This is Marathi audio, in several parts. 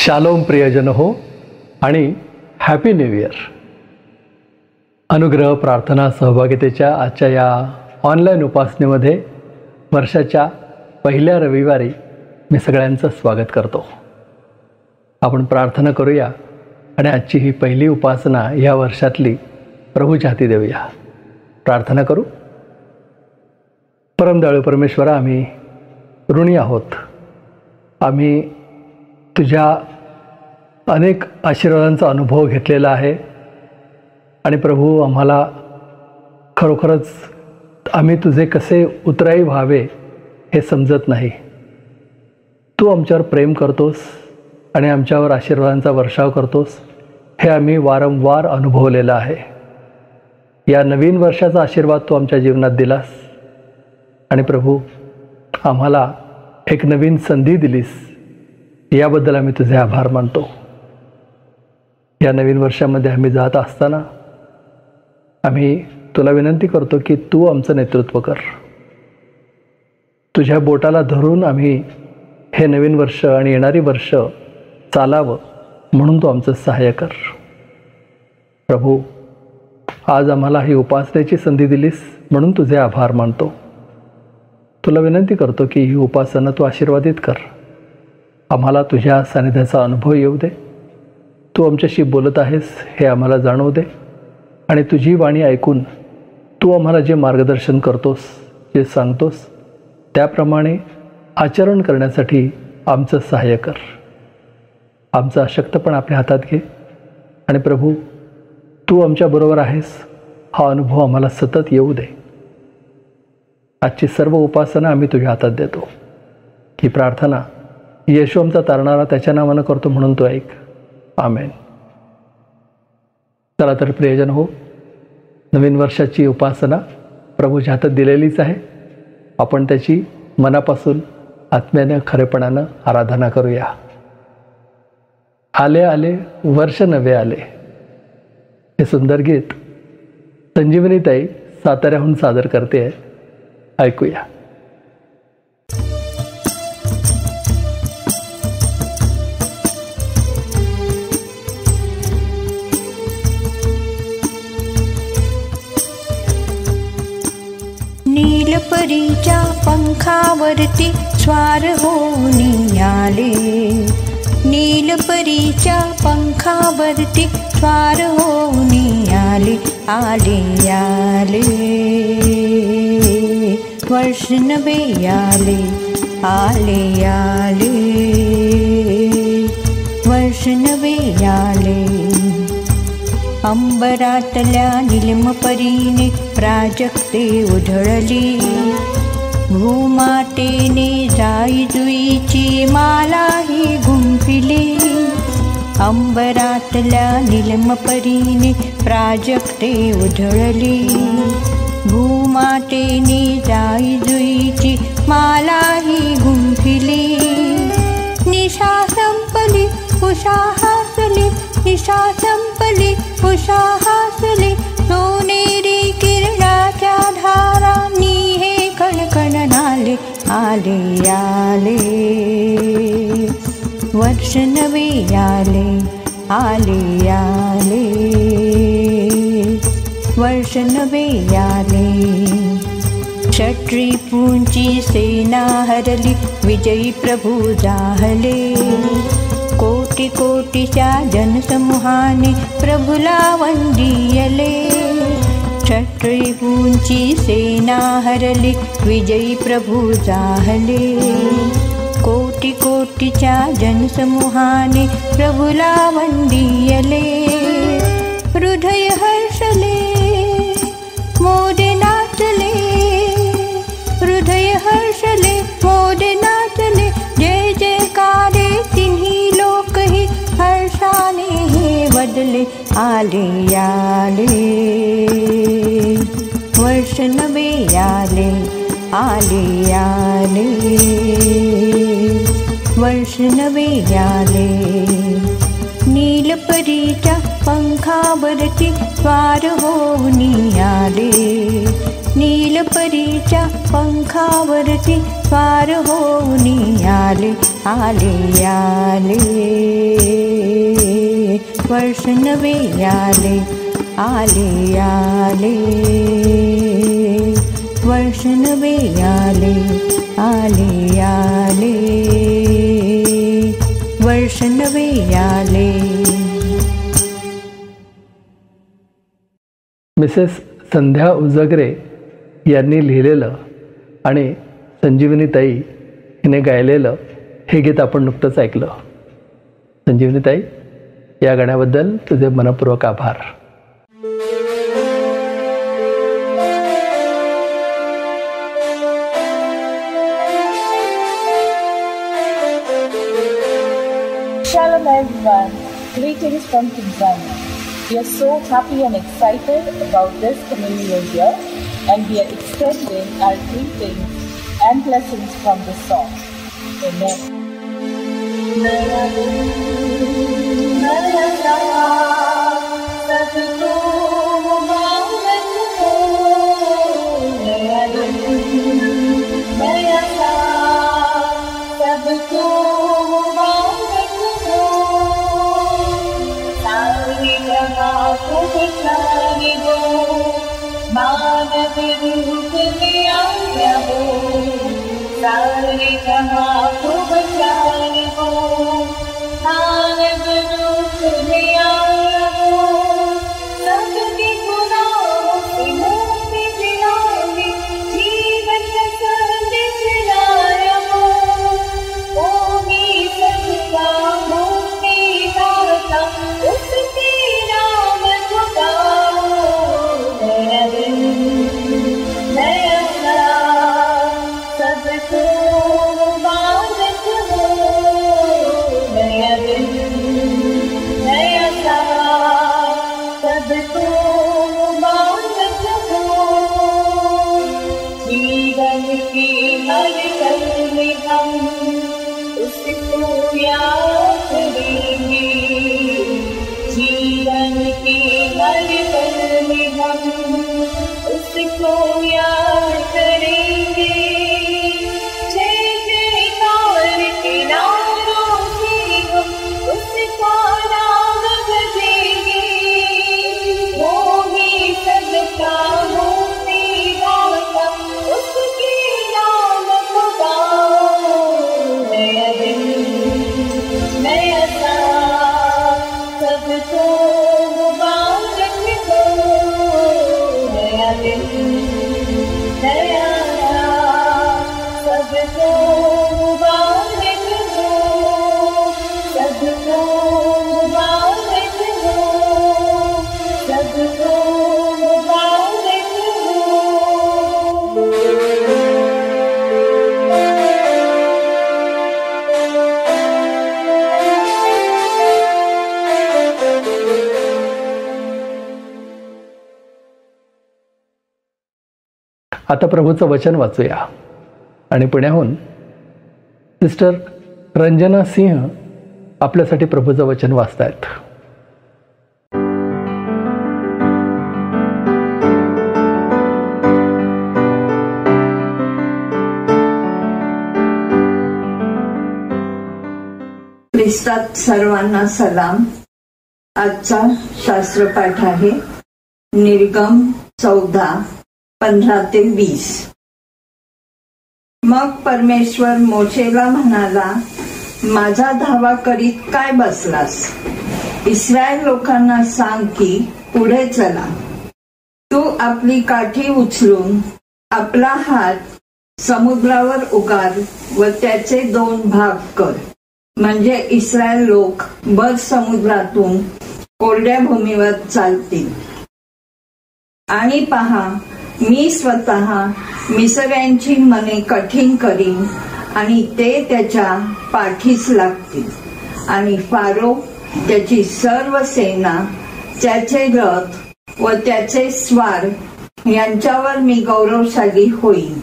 शालोम प्रियजन हो आणि हॅपी न्यू इयर. अनुग्रह प्रार्थना सहभागितेच्या आजच्या या ऑनलाईन उपासनेमध्ये वर्षाच्या पहिल्या रविवारी मी सगळ्यांचं स्वागत करतो. आपण प्रार्थना करूया आणि आजची ही पहिली उपासना या वर्षातली प्रभूच्या हाती देऊया. प्रार्थना करू. परमदयाळू परमेश्वरा, आम्ही ऋणी आहोत. आम्ही तुझ्या अनेक आशीर्वादांचा अनुभव घेतलेला आहे आणि प्रभू, आम्हाला खरोखरच आम्ही तुझे कसे उत्तराई व्हावे हे समजत नाही. तू आमच्यावर प्रेम करतोस आणि आमच्यावर आशीर्वादांचा वर्षाव करतोस हे आम्ही वारंवार अनुभवलेलं आहे. या नवीन वर्षाचा आशीर्वाद तू आमच्या जीवनात दिलास आणि प्रभू, आम्हाला एक नवीन संधी दिलीस, याबद्दल आम्ही तुझे आभार मानतो. या नवीन वर्षामध्ये आम्ही जात असताना आम्ही तुला विनंती करतो की तू आमचं नेतृत्व कर. तुझ्या बोटाला धरून आम्ही हे नवीन वर्ष आणि येणारी वर्ष चालावं म्हणून तू आमचं सहाय्य कर. प्रभू, आज आम्हाला ही उपासनेची संधी दिलीस म्हणून तुझे आभार मानतो. तुला विनंती करतो की ही उपासना तू आशीर्वादित कर. आम्हाला तुझ्या सानिध्याचा अनुभव येऊ दे. तू आमच्याशी बोलत आहेस हे आम्हाला जाणवू दे आणि तुझी वाणी ऐकून तू आम्हाला जे मार्गदर्शन करतोस, जे सांगतोस, त्याप्रमाणे आचरण करण्यासाठी आमचं सहाय्य कर. आमचं अशक्तपण आपल्या हातात घे आणि प्रभू, तू आमच्याबरोबर आहेस हा अनुभव आम्हाला सतत येऊ दे. आजची सर्व उपासना आम्ही तुझ्या हातात देतो. ही प्रार्थना येशू आमचा तारणारा त्याच्या नावानं करतो म्हणून तो ऐक. आमेन. चला तर प्रियजन हो, नवीन वर्षाची उपासना प्रभूच्या हातात दिलेलीच आहे. आपण त्याची मनापासून आत्म्यानं खरेपणानं आराधना करूया. आले आले वर्ष नवे आले, हे सुंदर गीत संजीवनीताई साताऱ्याहून सादर करते आहे. ऐकूया. नीलपरीच्या पंखावरती स्वार होऊन आले. नीलपरीच्या पंखावरती स्वार होऊन आले. आले आले वर्ष नवे आले. आले आले वर्ष नवे आले. अंबरातल्या निलमपरीने प्राजक्ते उधळली. भूमातेने जाईजुईची मालाही गुंफिली. अंबरातल्या निलमपरीने प्राजक्ते उधळली. भूमातेने जाईजुईची मालाही गुंफिली. निशा संपली उषा हासली. निशा संपली उषा हासली. सोनेरी किरणाच्या धारांनी हे कणकण आले. आले आले वर्ष नवे आले. आले आले वर्ष नवे आले. क्षत्रिपूंची सेना हरली. विजयी प्रभू जाहले. कोटी कोटीच्या जनसमूहाने प्रभुला वंदियले. क्षत्रिपूंची सेना हरली. विजयी प्रभू जाहले. कोटी कोटीच्या जनसमूहाने प्रभुला वंदियले. हृदय हर्षले मोदे नाचले. हृदय हर्षले मोदे नाचले. जय जयकारे तिन्ही लोकही हर्षाने हे बदले. आले आले वर्ष नवे आले. आले आले वर्ष नवे आले. नीलपरीच्या पंखावरती स्वार होऊन आले. नीलपरीच्या पंखावरती स्वार होऊनी आले आले आले वर्ष नवे आले आले आले वर्ष नवे आले आले आले वर्ष नवे आले. मिसेस संध्या उजगरे यांनी लिहिलेलं आणि संजीवनीताई हिने गायलेलं हे गीत आपण नुकतंच ऐकलं. संजीवनीताई, या गाण्याबद्दल तुझे मनपूर्वक आभार. Shalom everyone, greetings from Tanzania. We are so happy and excited about this communion year, and we are extending our greetings and blessings from this song. Amen. मानव रूप में आया हो, सारे जहां को बचाने हो, मानव रूप में आया हो, सबके गुनाहों से मुक्ति दिलाने, जीवन का संदेश लाया हो, वो ही सबका मुक्ति दाता, उसके नाम को गाओ. नया सबको मुबारक हो, नया दिन नया सबको मुबारक हो. जीवन के हर पल में हम उसको याद करेंगे, जीवन के हर पल में हम उसको याद करेंगे. जय जयकार के नारों से हम उसका नाम भजेंगे, वो ही सबका मुक्ति दाता, उसके नाम को गाओ. नया दिन नया सबको मुबारक हो, नया दिन नया सबको मुबारक हो, सबको मुबारक हो, सबको मुबारक हो. आता प्रभूचं वचन वाचूया. आणि पुण्याहून सिस्टर रंजना सिंह आपल्यासाठी प्रभूचं वचन वाचतायत. ख्रिस्तात सर्वांना सलाम. आजचा शास्त्रपाठ आहे निर्गम 14:15-20. मग परमेश्वर मोशेला म्हणाला, माझा धावा करीत काय बसलास? इस्रायल लोकांना सांग की पुढे चला. तू आपली काठी उचलून आपला हात समुद्रावर उगार व त्याचे 2 भाग कर, म्हणजे इस्रायल लोक बर समुद्रातून कोरड्या भूमीवर चालतील. आणि पहा, मी स्वतः मिस्रायांची मने कठीण करीन आणि ते त्याच्या पाठीस लागतील. आणि फारो, त्याची सर्व सेना, त्याचे रथ व त्याचे स्वार यांच्यावर मी गौरवशाली होईन.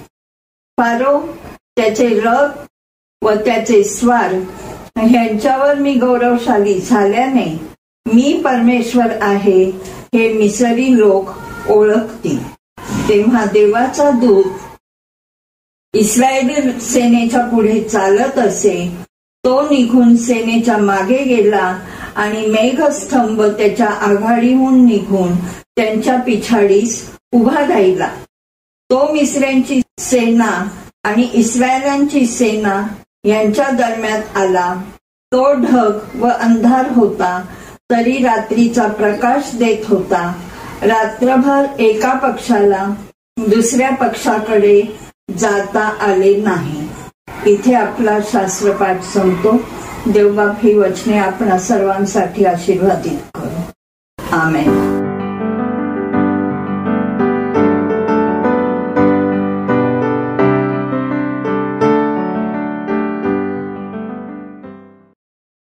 फारो, त्याचे रथ व त्याचे स्वार यांच्यावर मी गौरवशाली झाल्याने मी परमेश्वर आहे हे मिस्री लोक ओळखतील. तेव्हा देवाचा दूत इस्रायली सेनेच्या पुढे चालत असे. तो निघून सेनेच्या मागे गेला आणि मेघस्तंभ त्याच्या आघाडीहून निघून त्यांच्या पिछाडीस उभा राहिला. तो मिस्रांची सेना आणि इस्रायलांची सेना यांच्या दरम्यान आला. तो ढग व अंधार होता, तरी रात्रीचा प्रकाश देत होता. रात्रभर एका पक्षाला दुसऱ्या पक्षाकडे जाता आले नाही. इथे आपला शास्त्रपाठ संपतो. देवबाप ही वचने आपणा सर्वांसाठी आशीर्वादित करू. आमेन.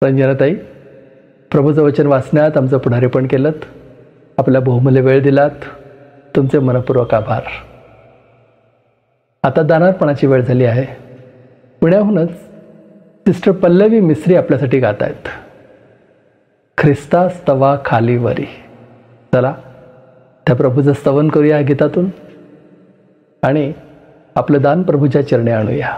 रंजनाताई, प्रभूचं वचन वाचण्यात आमचं पुढारीपण केलं, आपला बहुमूल्य वेळ दिलात, तुमचे मनपूर्वक आभार. आता दानार्पणाची वेळ झाली आहे. पुण्याहूनच सिस्टर पल्लवी मिस्त्री आपल्यासाठी गात आहेत, ख्रिस्ता स्तवा खालीवरी. चला त्या प्रभूचं स्तवन करूया गीतातून आणि आपलं दान प्रभूच्या चरणी आणूया.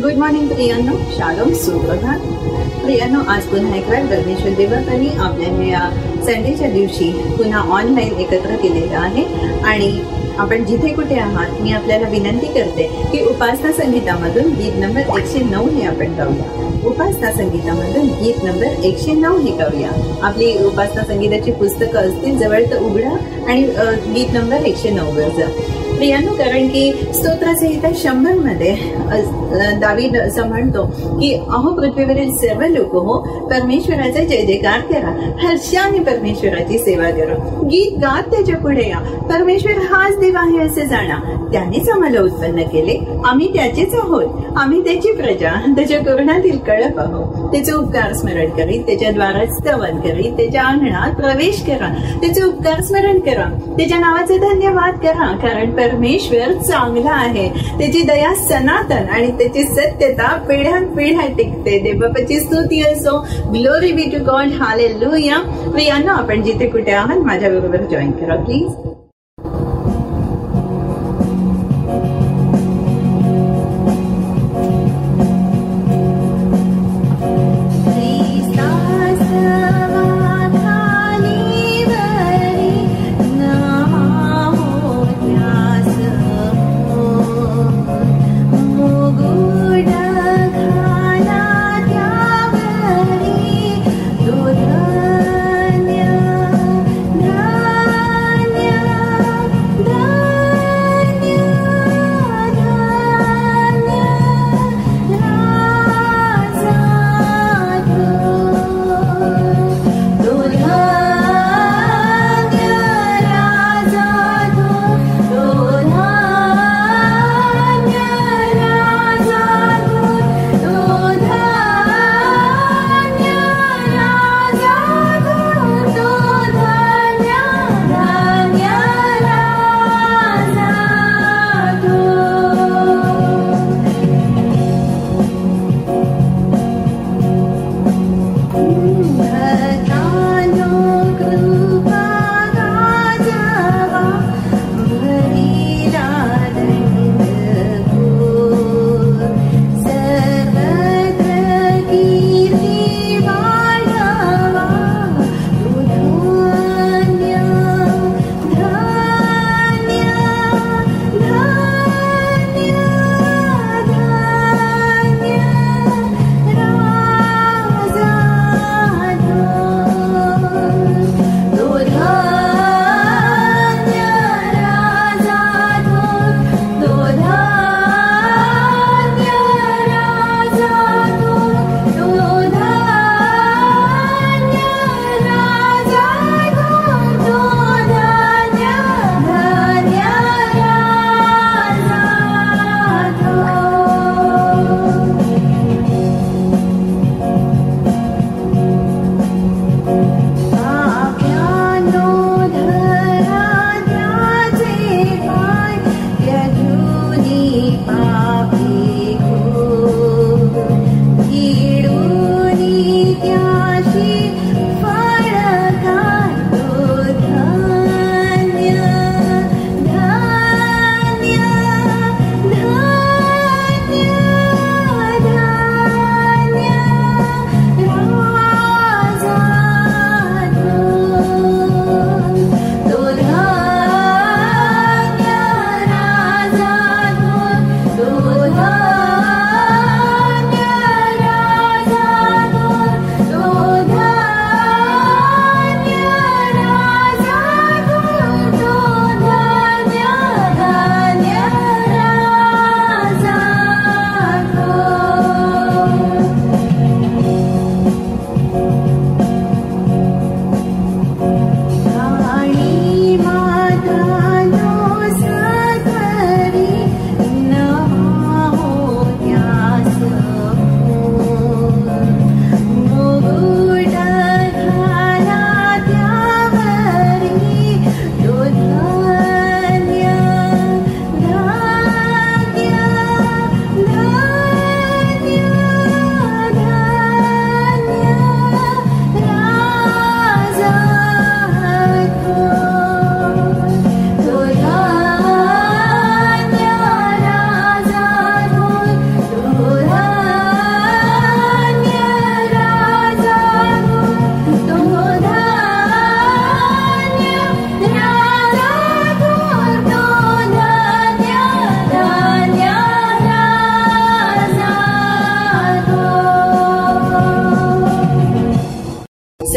गुड मॉर्निंग प्रियांनो, शालोम, सुप्रभात. प्रियांनो, आज पुन्हा एक वेळ परमेश्वर देवतांनी आपल्याला या संडेच्या दिवशी पुन्हा ऑनलाईन एकत्र केलेलं आहे. आणि आपण जिथे कुठे आहात, मी आपल्याला विनंती करते की उपासना संगीतामधून गीत नंबर 109 हे आपण गाऊया. उपासना संगीतामधून गीत नंबर 109 हे गाऊया. आपली उपासना संगीताची पुस्तकं असतील जवळ तर उघडा आणि गीत नंबर 109 वर जा. प्रियांनो, कारण की स्तोत्रसंहिता 100 मध्ये दावीद असं म्हणतो की अहो पृथ्वीवरील सर्व लोक हो, परमेश्वराचा जय जयकार करा, हर्षाने परमेश्वराची सेवा करा, गीत गात त्याच्या पुढे या. परमेश्वर हाच देव आहे असे जाणा. त्यानेच आम्हाला उत्पन्न केले, आम्ही त्याचेच आहोत, आम्ही त्याची प्रजा, त्याच्या करुणातील कळप आहोत. त्याचे उपकार स्मरण करीत त्याच्या द्वारात स्तवन करीत त्याच्या अंगणात प्रवेश करा. त्याचे उपकार स्मरण करा, त्याच्या नावाचे धन्यवाद करा, कारण परमेश्वर चांगला आहे. त्याची दया सनातन आणि त्याची सत्यता पिढ्यानपिढ्या टिकते. देवबापाची स्तुती असो. Glory be to God. हालेलुया. प्रियांनो, आपण जिथे कुठे आहात माझ्या बरोबर जॉईन करा प्लीज. Yeah.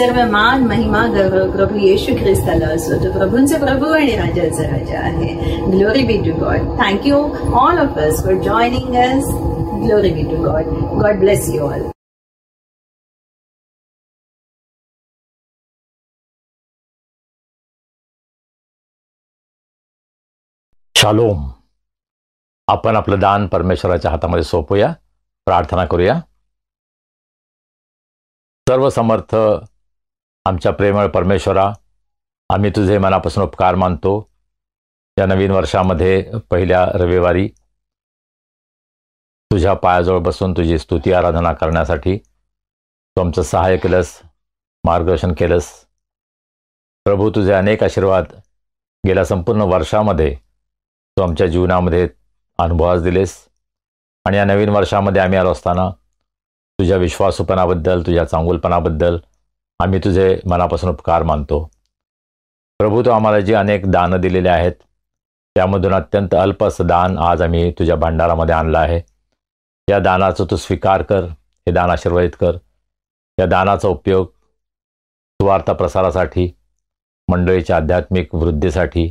सर्व मान महिमा गौरव प्रभू येशू ख्रिस्ताला असो, तो प्रभूंचे प्रभू आणि राजाचा राजा आहे. Glory be to God. Thank you all of us for joining us. Glory be to God. God bless you all. Shalom. आपण आपलं दान परमेश्वराच्या हातामध्ये सोपूया. प्रार्थना करूया. सर्व समर्थ आमच्या प्रेमळ परमेश्वरा, आम्ही तुझे मनापासून उपकार मानतो. या नवीन वर्षामध्ये पहिल्या रविवारी तुझ्या पायाजवळ बसून तुझी स्तुती आराधना करण्यासाठी तू आमचं सहाय्य केलंस, मार्गदर्शन केलंस. प्रभू, तुझे अनेक आशीर्वाद गेल्या संपूर्ण वर्षामध्ये तू आमच्या जीवनामध्ये अनुभवास दिलेस. आणि या नवीन वर्षामध्ये आम्ही आलो असताना तुझ्या विश्वासूपणाबद्दल, तुझ्या चांगुलपणाबद्दल आम्ही तुझे मनापासून उपकार मानतो. प्रभू, तू आम्हाला जी अनेक दानं दिलेली आहेत त्यामधून अत्यंत अल्प असं दान आज आम्ही तुझ्या भांडारामध्ये आणलं आहे. या दानाचा तू स्वीकार कर, हे दान आशीर्वादित कर. या दानाचा उपयोग सुवार्ता प्रसारासाठी, मंडळीच्या आध्यात्मिक वृद्धीसाठी,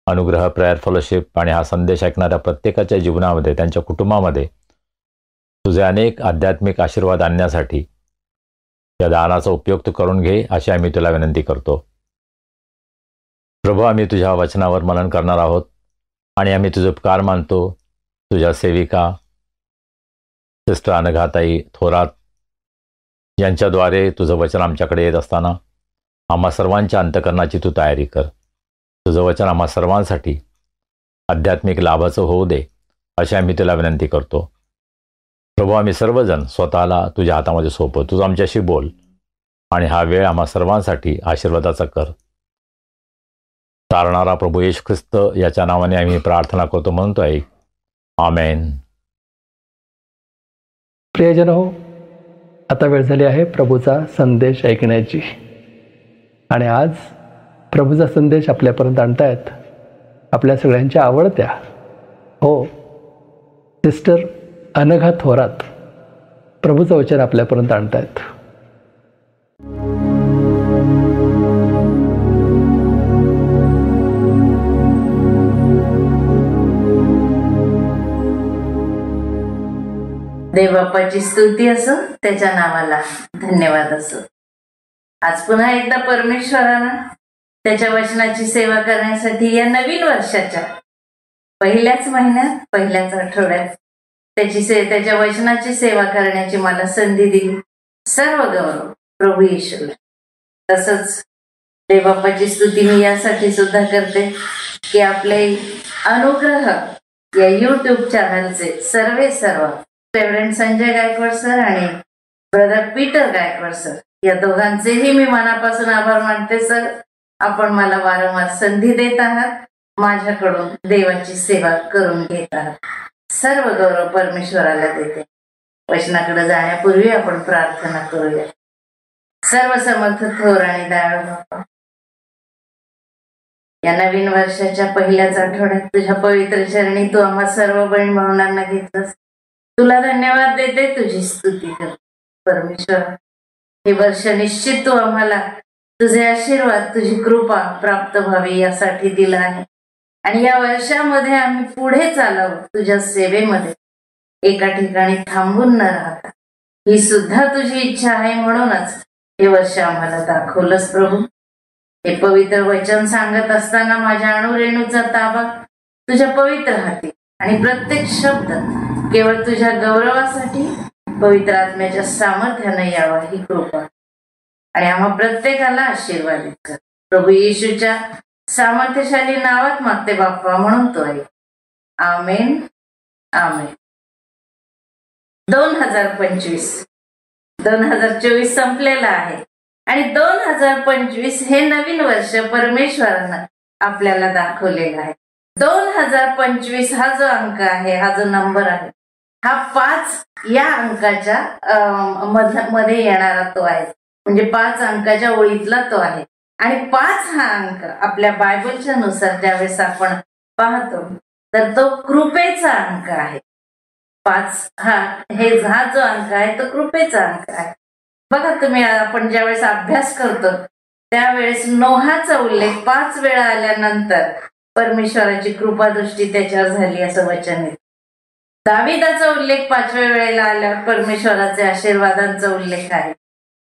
अनुग्रह, प्रेयर फेलोशिप आणि हा संदेश ऐकणाऱ्या प्रत्येकाच्या जीवनामध्ये, त्यांच्या कुटुंबामध्ये तुझे अनेक आध्यात्मिक आशीर्वाद आणण्यासाठी या दानाचा उपयोग तू करून घे, अशी आम्ही तुला विनंती करतो. प्रभू, आम्ही तुझ्या वचनावर मनन करणार आहोत आणि आम्ही तुझे उपकार मानतो. तुझ्या सेविका सिस्टर अनघाताई थोरात यांच्याद्वारे तुझं वचन आमच्याकडे येत असताना आम्हा सर्वांच्या अंतःकरणाची तू तयारी कर. तुझं वचन आम्हा सर्वांसाठी आध्यात्मिक लाभाचं होऊ दे, अशी आम्ही तुला विनंती करतो. प्रभू, आम्ही सर्वजण स्वतःला तुझ्या हातामध्ये सोपवतो. तुझं आमच्याशी बोल आणि हा वेळ आम्हा सर्वांसाठी आशीर्वादाचा कर. तारणारा प्रभू येशू ख्रिस्त याच्या नावाने आम्ही प्रार्थना करतो, म्हणतोय आमेन. प्रियजन हो, आता वेळ झाली आहे प्रभूचा संदेश ऐकण्याची. आणि आज प्रभूचा संदेश आपल्यापर्यंत आणतायत आपल्या सगळ्यांच्या आवडत्या हो सिस्टर अनघा थोरात. प्रभूचं वचन आपल्यापर्यंत आणतायत. देवबापाची स्तुती असो, त्याच्या नावाला धन्यवाद असो. आज पुन्हा एकदा परमेश्वरानं त्याच्या वचनाची सेवा करण्यासाठी या नवीन वर्षाच्या पहिल्याच महिन्यात, पहिल्याच आठवड्यात त्याच्या वचनाची सेवा करण्याची मला संधी दिली. सर्व गौरव प्रभू येशूला. तसंच देवबापाची स्तुती मी यासाठी सुद्धा करते की आपले अनुग्रह या YouTube चॅनलचे सर्व रेव्हरंड संजय गायकवाड सर आणि ब्रदर पीटर गायकवाड सर या दोघांचेही मी मनापासून आभार मानते. सर, आपण मला वारंवार संधी देत आहात, माझ्याकडून देवाची सेवा करून घेत आहात. सर्व गौरव परमेश्वराला देते. वचनाकडे जाण्यापूर्वी आपण प्रार्थना करूया. सर्व समर्थ थोर आणि दयाळू बाप्पा, या नवीन वर्षाच्या पहिल्याच आठवड्यात तुझ्या पवित्र चरणी तू आम्हा सर्व बहीण भावनांना घेतलंस. तुला धन्यवाद देते, तुझी स्तुती करते. परमेश्वर, हे वर्ष निश्चित तू आम्हाला तुझे आशीर्वाद, तुझी कृपा प्राप्त व्हावी यासाठी दिलं आहे. आणि या वर्षामध्ये आम्ही पुढे चालावं तुझ्या सेवेमध्ये, एका ठिकाणी थांबून न राहता. ही सुद्धा तुझी इच्छा आहे, म्हणूनच हे वर्ष आम्हाला दाखवलंस. प्रभू, हे पवित्र वचन सांगत असताना माझ्या अणुरेणूचा ताबा तुझ्या पवित्र हाती आणि प्रत्येक शब्द केवळ तुझ्या गौरवासाठी पवित्र आत्म्याच्या सामर्थ्याने यावा ही कृपा. आणि आम्हा प्रत्येकाला आशीर्वादित कर. प्रभू येशूच्या सामर्थ्यशाली नावात मागते बाप्पा, म्हणून तो आहे. आमेन, आमेन. 2024 संपलेला आहे आणि 2025 हे नवीन वर्ष परमेश्वरानं आपल्याला दाखवलेलं आहे. 2025 हा जो अंक आहे, हा जो नंबर आहे, हा 5 या अंकाच्या मध्ये येणारा तो आहे. म्हणजे 5 अंकाच्या ओळीतला तो आहे. आणि 5 हा अंक आपल्या बायबलच्या नुसार ज्यावेळेस आपण पाहतो तर तो कृपेचा अंक आहे. 5 हा जो अंक आहे तो कृपेचा अंक आहे. बघा तुम्ही, आपण ज्यावेळेस अभ्यास करतो त्यावेळेस नोहाचा उल्लेख 5 वेळा आल्यानंतर परमेश्वराची कृपादृष्टी त्याच्यावर झाली असं वचन आहे. दाविदाचा उल्लेख 5व्या वेळेला आल्यावर परमेश्वराच्या आशीर्वादांचा उल्लेख आहे.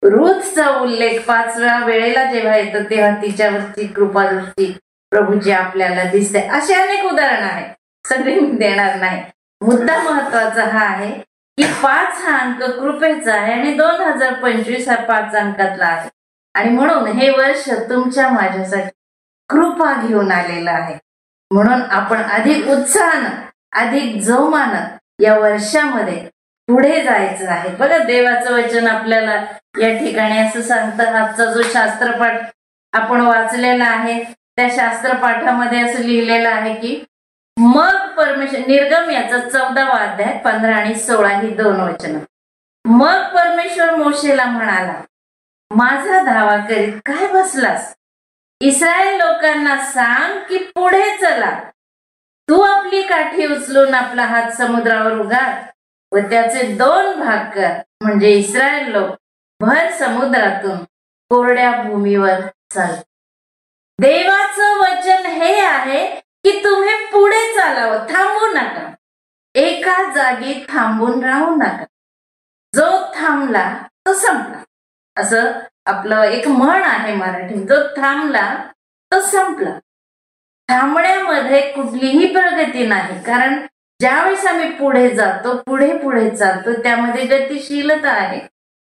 रूथचा उल्लेख 5व्या वेळेला जेव्हा येतो तेव्हा तिच्यावरची कृपादृष्टी प्रभूची आपल्याला दिसते. असे अनेक उदाहरण आहेत, सगळे मी देणार नाही. मुद्दा महत्वाचा हा आहे की 5 हा अंक कृपेचा आहे आणि 2025 हा 5 अंकातला आहे. आणि म्हणून हे वर्ष तुमच्या माझ्यासाठी कृपा घेऊन आलेलं आहे. म्हणून आपण अधिक उत्साहानं, अधिक जोमानं या वर्षामध्ये पुढे जायचं आहे. बघा, देवाचं वचन आपल्याला या ठिकाणी असं सांगतं. आजचा जो शास्त्रपाठ आपण वाचलेला आहे त्या शास्त्रपाठामध्ये असं लिहिलेलं आहे की मग परमेश्वर, निर्गम याचा 14वा अध्याय 15 आणि 16 ही 2 वचनं. मग परमेश्वर मोशेला म्हणाला, माझा धावा करीत काय बसलास? इस्रायल लोकांना सांग की पुढे चला. तू आपली काठी उचलून आपला हात समुद्रावर उगार व त्याचे 2 भाग कर, म्हणजे इस्रायल लोक भर समुद्रातून कोरड्या भूमीवर चाल. देवाचं वचन हे आहे की तुम्ही पुढे चालावं, थांबू नका. एका जागी थांबून राहू नका. जो थांबला तो संपला, असं आपलं एक म्हण आहे मराठीत. जो थांबला तो संपला. थांबण्यामध्ये कुठलीही प्रगती नाही, कारण ज्यावेळेस आम्ही पुढे जातो, पुढे चालतो, त्यामध्ये गतिशीलता आहे.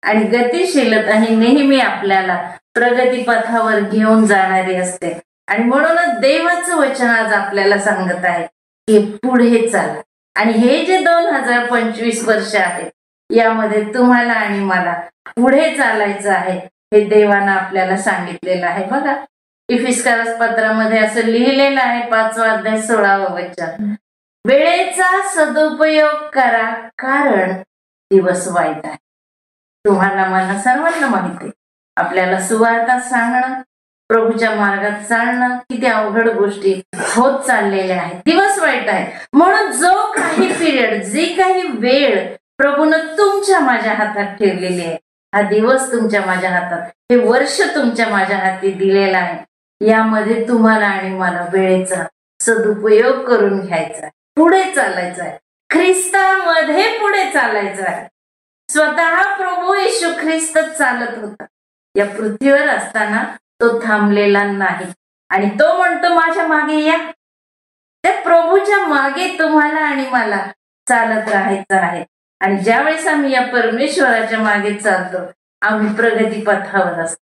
आणि गतिशीलता ही नेहमी आपल्याला प्रगतीपथावर घेऊन जाणारी असते. आणि म्हणूनच देवाचं वचन आज आपल्याला सांगत आहे की पुढे चाला. आणि हे जे 2025 वर्ष आहे यामध्ये तुम्हाला आणि मला पुढे चालायचं आहे हे देवानं आपल्याला सांगितलेलं आहे. बघा, इफिस्करस पत्रामध्ये असं लिहिलेलं आहे 5वा अध्याय 16वा वचन, वेळेचा सदुपयोग करा कारण दिवस वाईट आहे. तुम्हाला मला सर्वांना माहिती, आपल्याला सुवार्ता सांगणं, प्रभूच्या मार्गात चालणं किती अवघड गोष्टी होत चाललेल्या आहेत. दिवस वाईट आहे. म्हणून जो काही पिरियड, जी काही वेळ प्रभूनं तुमच्या माझ्या हातात ठेवलेली आहे, हा दिवस तुमच्या माझ्या हातात, हे वर्ष तुमच्या माझ्या हाती दिलेलं आहे, यामध्ये तुम्हाला आणि मला वेळेचा सदुपयोग करून घ्यायचा, पुढे चालायचं आहे, ख्रिस्तामध्ये पुढे चालायचं आहे. स्वतः प्रभू येशू ख्रिस्त चालत होता या पृथ्वीवर असताना, तो थांबलेला नाही. आणि तो म्हणतो माझ्या मागे या. त्या प्रभूच्या मागे तुम्हाला आणि मला चालत राहायचं आहे. आणि ज्यावेळेस आम्ही या परमेश्वराच्या मागे चालतो, आम्ही प्रगतीपथावर असतो,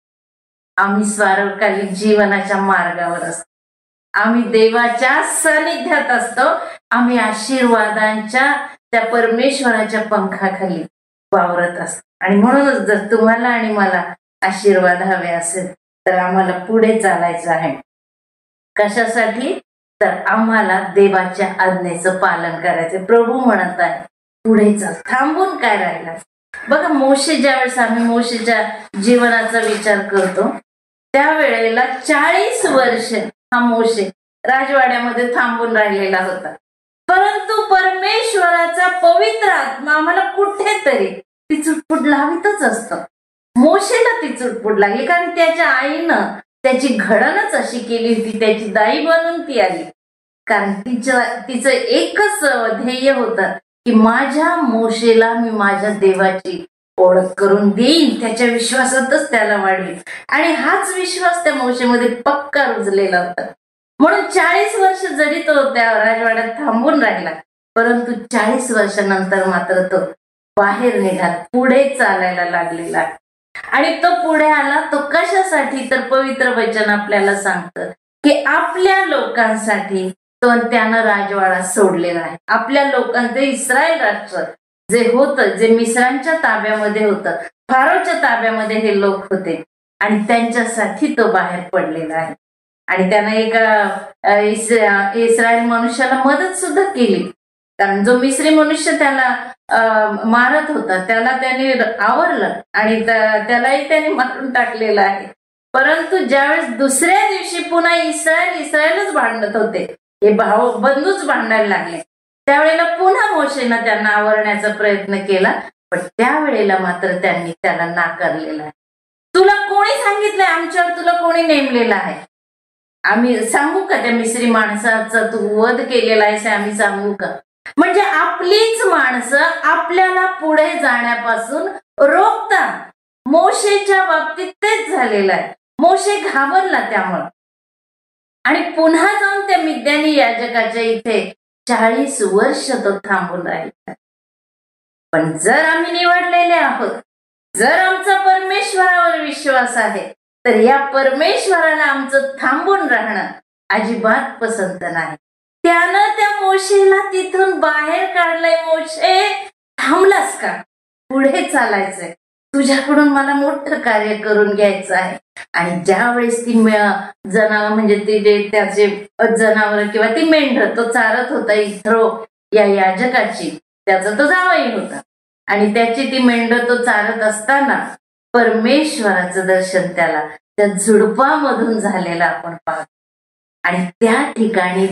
आम्ही सार्वकालिक जीवनाच्या मार्गावर असतो, आम्ही देवाच्या सानिध्यात असतो, आम्ही आशीर्वादांच्या त्या परमेश्वराच्या पंखाखाली वावरत असतो. आणि म्हणूनच जर तुम्हाला आणि मला आशीर्वाद हवे असेल तर आम्हाला पुढे चालायचं आहे. कशासाठी? तर आम्हाला देवाच्या आज्ञेचं पालन करायचं. प्रभू म्हणत आहे पुढे चाल, थांबून काय राहिला. बघा, मोशे, ज्यावेळेस आम्ही मोशेच्या जीवनाचा विचार करतो त्यावेळेला 40 वर्ष हा मोशे राजवाड्यामध्ये थांबून राहिलेला होता. परंतु परमेश्वराचा पवित्र आत्मा आम्हाला कुठेतरी ती चुटपुट लावितच असतं. मोशेला ती चुटपुट लागली कारण त्याच्या आईनं त्याची घडणच अशी केली होती, त्याची दाई बनून ती आली. कारण तिचं एकच ध्येय होतं की माझ्या मोशेला मी माझ्या देवाची ओळख करून देईन, त्याच्या विश्वासातच त्याला वाढवेल. आणि हाच विश्वास त्या मोशेमध्ये पक्का रुजलेला होता. म्हणून 40 वर्ष जरी तो त्या राजवाड्यात थांबून राहिला, परंतु 40 वर्षानंतर मात्र तो बाहेर निघाला, पुढे चालायला लागलेला. आणि तो पुढे आला तो कशासाठी? तर पवित्र वचन आपल्याला सांगतं की आपल्या लोकांसाठी तो त्यानं राजवाडा सोडलेला आहे. आपल्या लोकांचे इस्रायल राष्ट्र जे होतं, जे मिस्रांच्या ताब्यामध्ये होतं, फारोच्या ताब्यामध्ये हे लोक होते आणि त्यांच्यासाठी तो बाहेर पडलेला आहे. आणि त्यानं एका इस्रायल मनुष्याला मदत सुद्धा केली, कारण जो मिस्री मनुष्य त्याला मारत होता त्याला त्याने आवरलं आणि त्यालाही त्याने मारून टाकलेलं आहे. परंतु ज्यावेळेस दुसऱ्या दिवशी पुन्हा इस्रायलच भांडत होते, हे भाऊ बंधूच भांडायला लागले, त्यावेळेला पुन्हा मोशेनं त्यांना आवरण्याचा प्रयत्न केला पण त्यावेळेला मात्र त्यांनी त्याला नाकारलेलं आहे. तुला कोणी सांगितलंय आमच्यावर तुला कोणी नेमलेलं आहे? आम्ही सांगू का त्या मिस्री माणसाचा तू वध केलेला आहेस आम्ही सांगू का? म्हणजे आपलीच माणसं आपल्याला पुढे जाण्यापासून रोखतात. मोशेच्या बाबतीत तेच झालेलं आहे. मोशे घाबरला त्यामुळे आणि पुन्हा जाऊन त्या मिद्यानी याजकाच्या इथे 40 वर्ष तो थांबून राहिला. पण जर आम्ही निवडलेले आहोत, जर आमचा परमेश्वरावर विश्वास आहे, तर या परमेश्वराला आमचं थांबून राहणं अजिबात पसंत नाही. त्यानं त्या मोशेला तिथून बाहेर काढलंय. मोशे थांबलास का? पुढे चालायचंय. तुझ्याकडून मला मोठं कार्य करून घ्यायचं आहे. आणि ज्या वेळेस ती जनावर म्हणजे ती जे त्याचे जनावर किंवा ती मेंढर तो चारत होता इथ्रो या याजकाची, त्याचा तो जावई होता आणि त्याची ती मेंढर तो चारत असताना परमेश्वराचं दर्शन त्याला त्या झुडपामधून झालेलं आपण पाहतो. आणि त्या ठिकाणी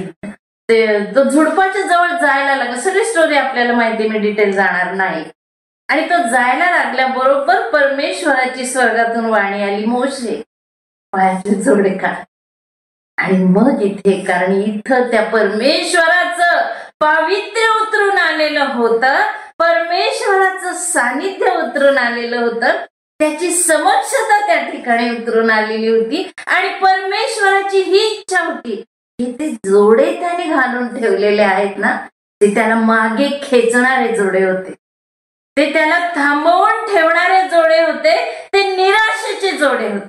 तो झुडपाच्या जवळ जायला लागला. सगळी स्टोरी आपल्याला माहिती, मी डिटेल जाणार नाही. आणि तो जायला लागल्याबरोबर परमेश्वराची स्वर्गातून वाणी आली, मोशे पायातले जोडे काढ. आणि मग इथे, कारण इथं त्या परमेश्वराचं पावित्र्य उतरून आलेलं होतं, परमेश्वराचं सानिध्य उतरून आलेलं होतं, त्याची समक्षता त्या ठिकाणी उतरून आलेली होती. आणि परमेश्वराची ही इच्छा होती की ते जोडे त्याने घालून ठेवलेले आहेत ना, ते त्याला मागे खेचणारे जोडे होते, ते त्याला थांबवून ठेवणारे जोडे होते, ते निराशेचे जोडे होते.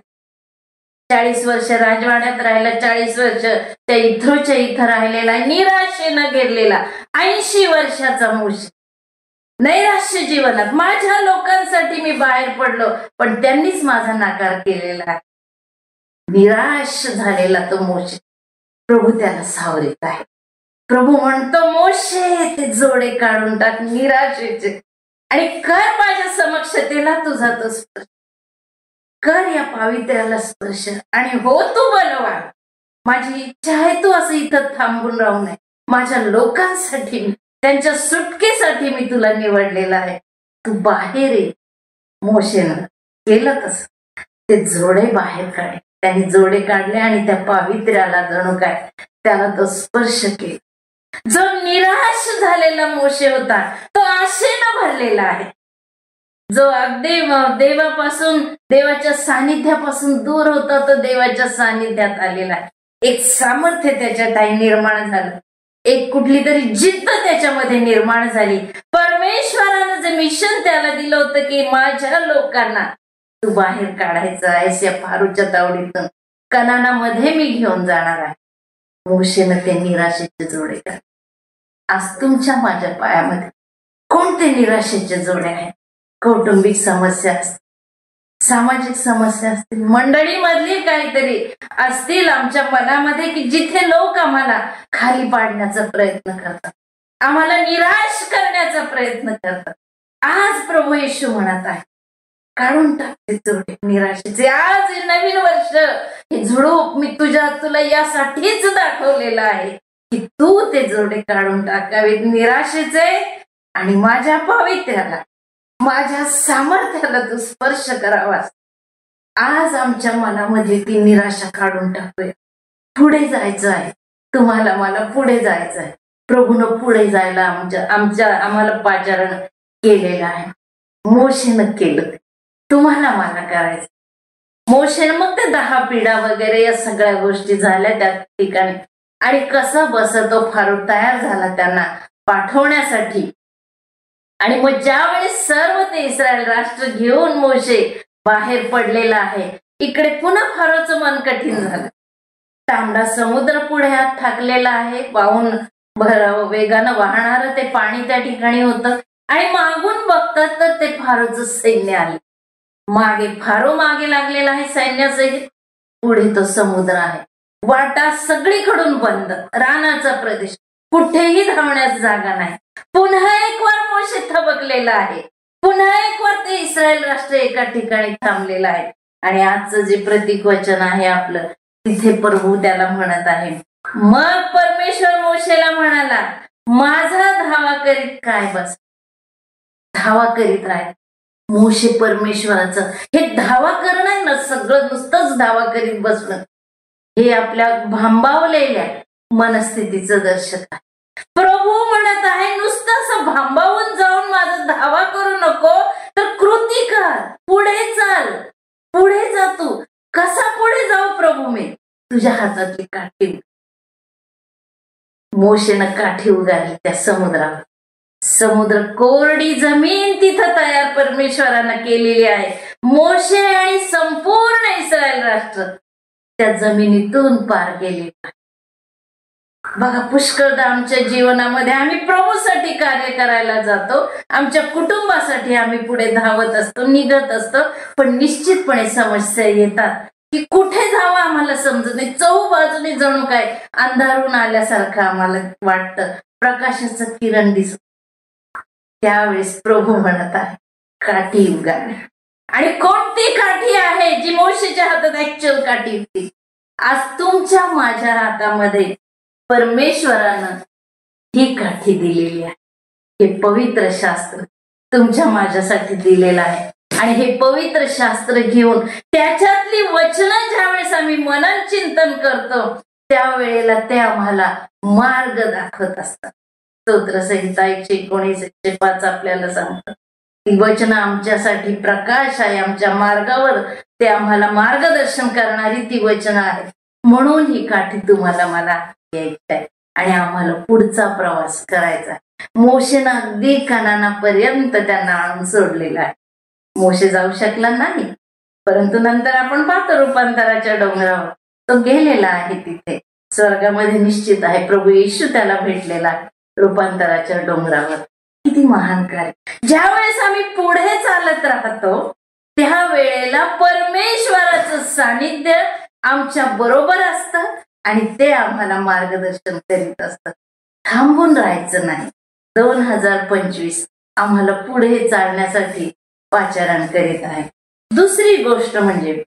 40 वर्ष राजवाड्यात राहिला, 40 वर्ष त्या इथ्रोच्या इथं राहिलेला, निराशेनं घेरलेला 80 वर्षाचा मोशे नैराश्य जीवनात. माझ्या लोकांसाठी मी बाहेर पडलो, पण त्यांनीच माझा नाकार केलेला आहे. निराश झालेला तो मोशे, प्रभू त्याला सावरीत आहे. प्रभू म्हणतो, मोशे ते जोडे काढून टाक निराशेचे आणि कर माझ्या समक्षतेला तुझा तो स्पर्श, कर या पावित्र्याला स्पर्श. आणि हो तू बलवान, माझी इच्छा आहे तू असं इथं थांबून राहू नये. माझ्या लोकांसाठी, त्यांच्या सुटकेसाठी मी तुला निवडलेला आहे. तू बाहेर ये. मोशेनं केलं तसं, ते जोडे बाहेर काढले. त्यांनी जोडे काढले आणि त्या पावित्र्याला जणू काय त्याला तो स्पर्श केला. जो निराश झालेला मोशे होता तो आशेनं भरलेला आहे. जो अगदी देवापासून, देवाच्या सानिध्यापासून दूर होता, तो देवाच्या सानिध्यात आलेला आहे. एक सामर्थ्य त्याच्यात निर्माण झालं, एक कुठली तरी जिद्द त्याच्यामध्ये निर्माण झाली. परमेश्वरानं जे मिशन त्याला दिलं होतं की माझ्या लोकांना तू बाहेर काढायचं आहेस या फारूच्या तावडीतून, कनानामध्ये मी घेऊन जाणार आहे. मोशेनं ते निराशेचे जोडे काढले. आज तुमच्या माझ्या पायामध्ये कोणते निराशेचे जोडे आहेत? कौटुंबिक समस्या असतील, सामाजिक समस्या असतील, मंडळीमधली काहीतरी असतील आमच्या मनामध्ये की जिथे लोक आम्हाला खाली पाडण्याचा प्रयत्न करतात, आम्हाला निराश करण्याचा प्रयत्न करतात. आज प्रभू येशू म्हणत आहे, काढून टाकते जोडे निराशेचे. आज हे नवीन वर्ष, हे झुडूप मी तुला यासाठीच दाखवलेलं आहे की तू ते जोडे काढून टाकावेत निराशेचे आणि माझ्या पावित्र्याला, माझ्या सामर्थ्याला तू स्पर्श करावास. आज आमच्या मनामध्ये ती निराशा काढून टाकूया. पुढे जायचं आहे, तुम्हाला मला पुढे जायचं आहे. प्रभूनं पुढे जायला आम्हाला पाचारण केलेलं आहे. मोशेनं केलं, तुम्हाला मला करायचं. मोशेनं मग ते 10 पिढा वगैरे या सगळ्या गोष्टी झाल्या त्या ठिकाणी. आणि कसा बसतो फारूक तयार झाला त्यांना पाठवण्यासाठी. आणि मग ज्या वेळेस सर्व ते इस्रायल राष्ट्र घेऊन मोशे बाहेर पडलेला आहे, इकडे पुन्हा फारोचं मन कठीण झालं. तांबडा समुद्र पुढे हात ठाकलेला आहे, वाहून वेगानं वाहणारं ते पाणी त्या ठिकाणी होतं. आणि मागून बघतात तर ते फारोचं सैन्य आले. मागे फारो मागे लागलेला आहे सैन्यासहित, पुढे तो समुद्र आहे. वाटा सगळीकडून बंद, रानाचा प्रदेश, कुठेही धावण्यास जागा नाही. पुन्हा एक वार मोशे थबकलेला आहे, पुन्हा एक वार ते इस्रायल राष्ट्र एका ठिकाणी थांबलेलं आहे. आणि आजचं जे प्रतीक वचन आहे आपलं, तिथे प्रभू त्याला म्हणत आहे, मग परमेश्वर मोशेला म्हणाला, माझा धावा करीत काय बस, धावा करीत राहील. मोशे परमेश्वराचं हे धावा करणं ना, सगळं नुसतंच धावा करीत बसणं, हे आपल्या भांबावलेल्या मनस्थितीचं दर्शक आहे. प्रभू म्हणत आहे नुसतं असं भांबावून जाऊन माझं धावा करू नको, तर कृती कर, पुढे चाल, पुढे जा. तू कसा पुढे जाऊ प्रभू मी? तुझ्या हातातली काठी. मोशेनं काठी उगारली त्या समुद्रावर. समुद्र कोरडी जमीन तिथं तयार परमेश्वरानं केलेली आहे. मोशे आणि संपूर्ण इस्रायल राष्ट्र त्या जमिनीतून पार गेले. बघा, पुष्कळदा आमच्या जीवनामध्ये आम्ही प्रभूसाठी कार्य करायला जातो, आमच्या कुटुंबासाठी आम्ही पुढे धावत असतो, निघत असतो, पण निश्चितपणे समस्या येतात की कुठे जावं आम्हाला समजत नाही. चहूबाजूने जणू काय अंधारून आल्यासारखं आम्हाला वाटतं, प्रकाशाचं किरण दिसत. त्यावेळेस प्रभू म्हणत आहे काठी उगार. आणि कोणती काठी आहे जी मोशेच्या हातात ऍक्च्युअल काठी होती? आज तुमच्या माझ्या हातामध्ये परमेश्वरानं ही काठी दिलेली आहे. हे पवित्र शास्त्र तुमच्या माझ्यासाठी दिलेलं आहे. आणि हे पवित्र शास्त्र घेऊन त्याच्यातली वचनं ज्यावेळेस आम्ही मनन चिंतन करतो, त्यावेळेला ते आम्हाला मार्ग दाखवत असतात. स्तोत्रसंहिता 119-105 आपल्याला सांगतात ती वचनं आमच्यासाठी प्रकाश आहे, आमच्या मार्गावर ते आम्हाला मार्गदर्शन करणारी ती वचनं आहेत. म्हणून ही काठी तुम्हाला मला घ्यायची आहे आणि आम्हाला पुढचा प्रवास करायचा आहे. मोशेनं अगदी कनानापर्यंत त्यांना आणून सोडलेला आहे. मोशे जाऊ शकला नाही, परंतु नंतर आपण पाहतो रूपांतराच्या डोंगरावर तो गेलेला आहे. तिथे स्वर्गामध्ये निश्चित आहे प्रभू येशू त्याला भेटलेला आहे रूपांतराच्या डोंगरावर. किती महान कार्य! ज्यावेळेस आम्ही पुढे चालत राहतो त्यावेळेला परमेश्वराचं सानिध्य आमच्या बरोबर असतं आणि ते आम्हाला मार्गदर्शन करीत असतं. थांबून राहायचं नाही. 2025 आम्हाला पुढे चालण्यासाठी पाचारण करीत आहे. दुसरी गोष्ट म्हणजे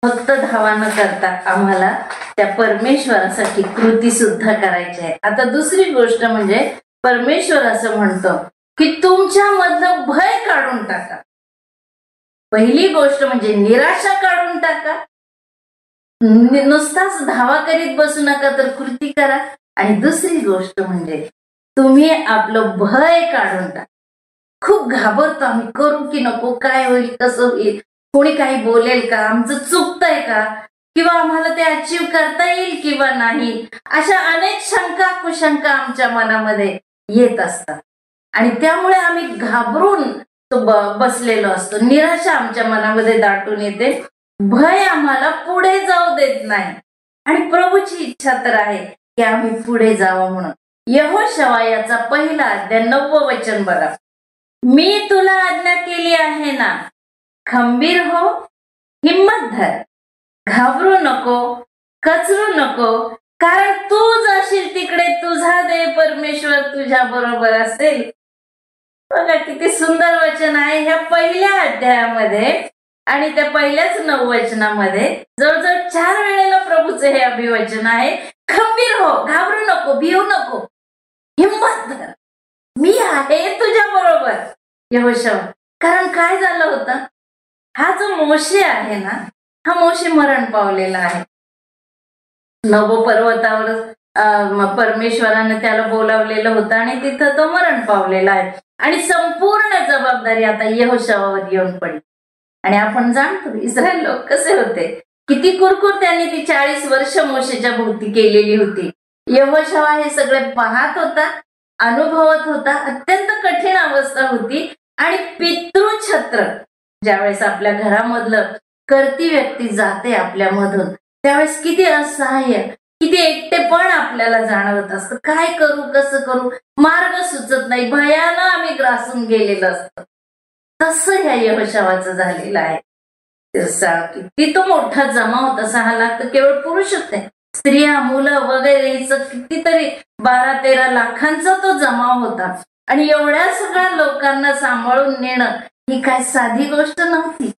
फक्त धावा न करता आम्हाला त्या परमेश्वरासाठी कृती सुद्धा करायची आहे. आता दुसरी गोष्ट म्हणजे परमेश्वर असं म्हणतो की तुमच्यामधलं भय काढून टाका. पहिली गोष्ट म्हणजे निराशा काढून टाका. नुसताच धावा करीत बसू नका, तर कृती करा. आणि दुसरी गोष्ट म्हणजे तुम्ही आपलं भय काढून टाका. खूप घाबरतो आम्ही, करू की नको, काय होईल, कसं होईल, कोणी काही बोलेल का, आमचं चुकतंय का, किंवा आम्हाला ते अचीव करता येईल किंवा नाही, अशा अनेक शंका कुशंका आमच्या मनामध्ये येत असतात. आणि त्यामुळे आम्ही घाबरून तो बसलेलो असतो. निराशा आमच्या मनामध्ये दाटून येते. भय आम्हाला पुढे जाऊ देत नाही. आणि प्रभूची इच्छा तर आहे की आम्ही पुढे जावं म्हणून. यहोशवा याचा 1 अध्याय 9 वचन बघा. मी तुला आज्ञा केली आहे ना, खंबीर हो, हिम्मत धर, घाबरू नको, कचरू नको, कारण तू जाशील तिकडे तुझा देव परमेश्वर तुझ्या बरोबर असेल. बघा किती सुंदर वचन आहे ह्या 1 अध्यायामध्ये. आणि त्या पहिल्याच 9 वचनामध्ये जवळजवळ 4 वेळेला प्रभूचे हे अभिवचन आहे. खंबीर हो, घाबरू नको, भिवू नको, हिम्मत धर, मी आहे तुझ्या बरोबर. यहोशवा, कारण काय झालं होतं, हा जो मोशे आहे ना, हा मोशे मरण पावलेला आहे. नबो पर्वतावर परमेश्वराने त्याला बोलावलेलं होतं आणि तिथं तो मरण पावलेला आहे. आणि संपूर्ण जबाबदारी आता यहोशवावर येऊन पडली. आणि आपण जाणतो इस्रायल लोक कसे होते, किती कुरकुर त्यांनी ती 40 वर्ष मोशेच्या भोवती केलेली होती. यहोशवा हे सगळे पाहत होता, अनुभवत होता. अत्यंत कठीण अवस्था होती. आणि पितृछत्र ज्यावेळेस आपल्या घरामधलं करती व्यक्ती जाते आपल्यामधून, त्यावेळेस किती असहाय्य, किती एकटेपण आपल्याला जाणवत असतं. काय करू, कसं करू, मार्ग सुचत नाही, भयानं आम्ही ग्रासून गेलेलं असतं. तसं ह्या यहोशवाचं झालेलं आहे. किती तो मोठा जमाव होता. 6 लाख तर केवळ पुरुष होते, स्त्रिया, मुलं वगैरे कितीतरी 12-13 लाखांचा तो जमाव होता. आणि एवढ्या सगळ्या लोकांना सांभाळून नेणं ही काय साधी गोष्ट नव्हती.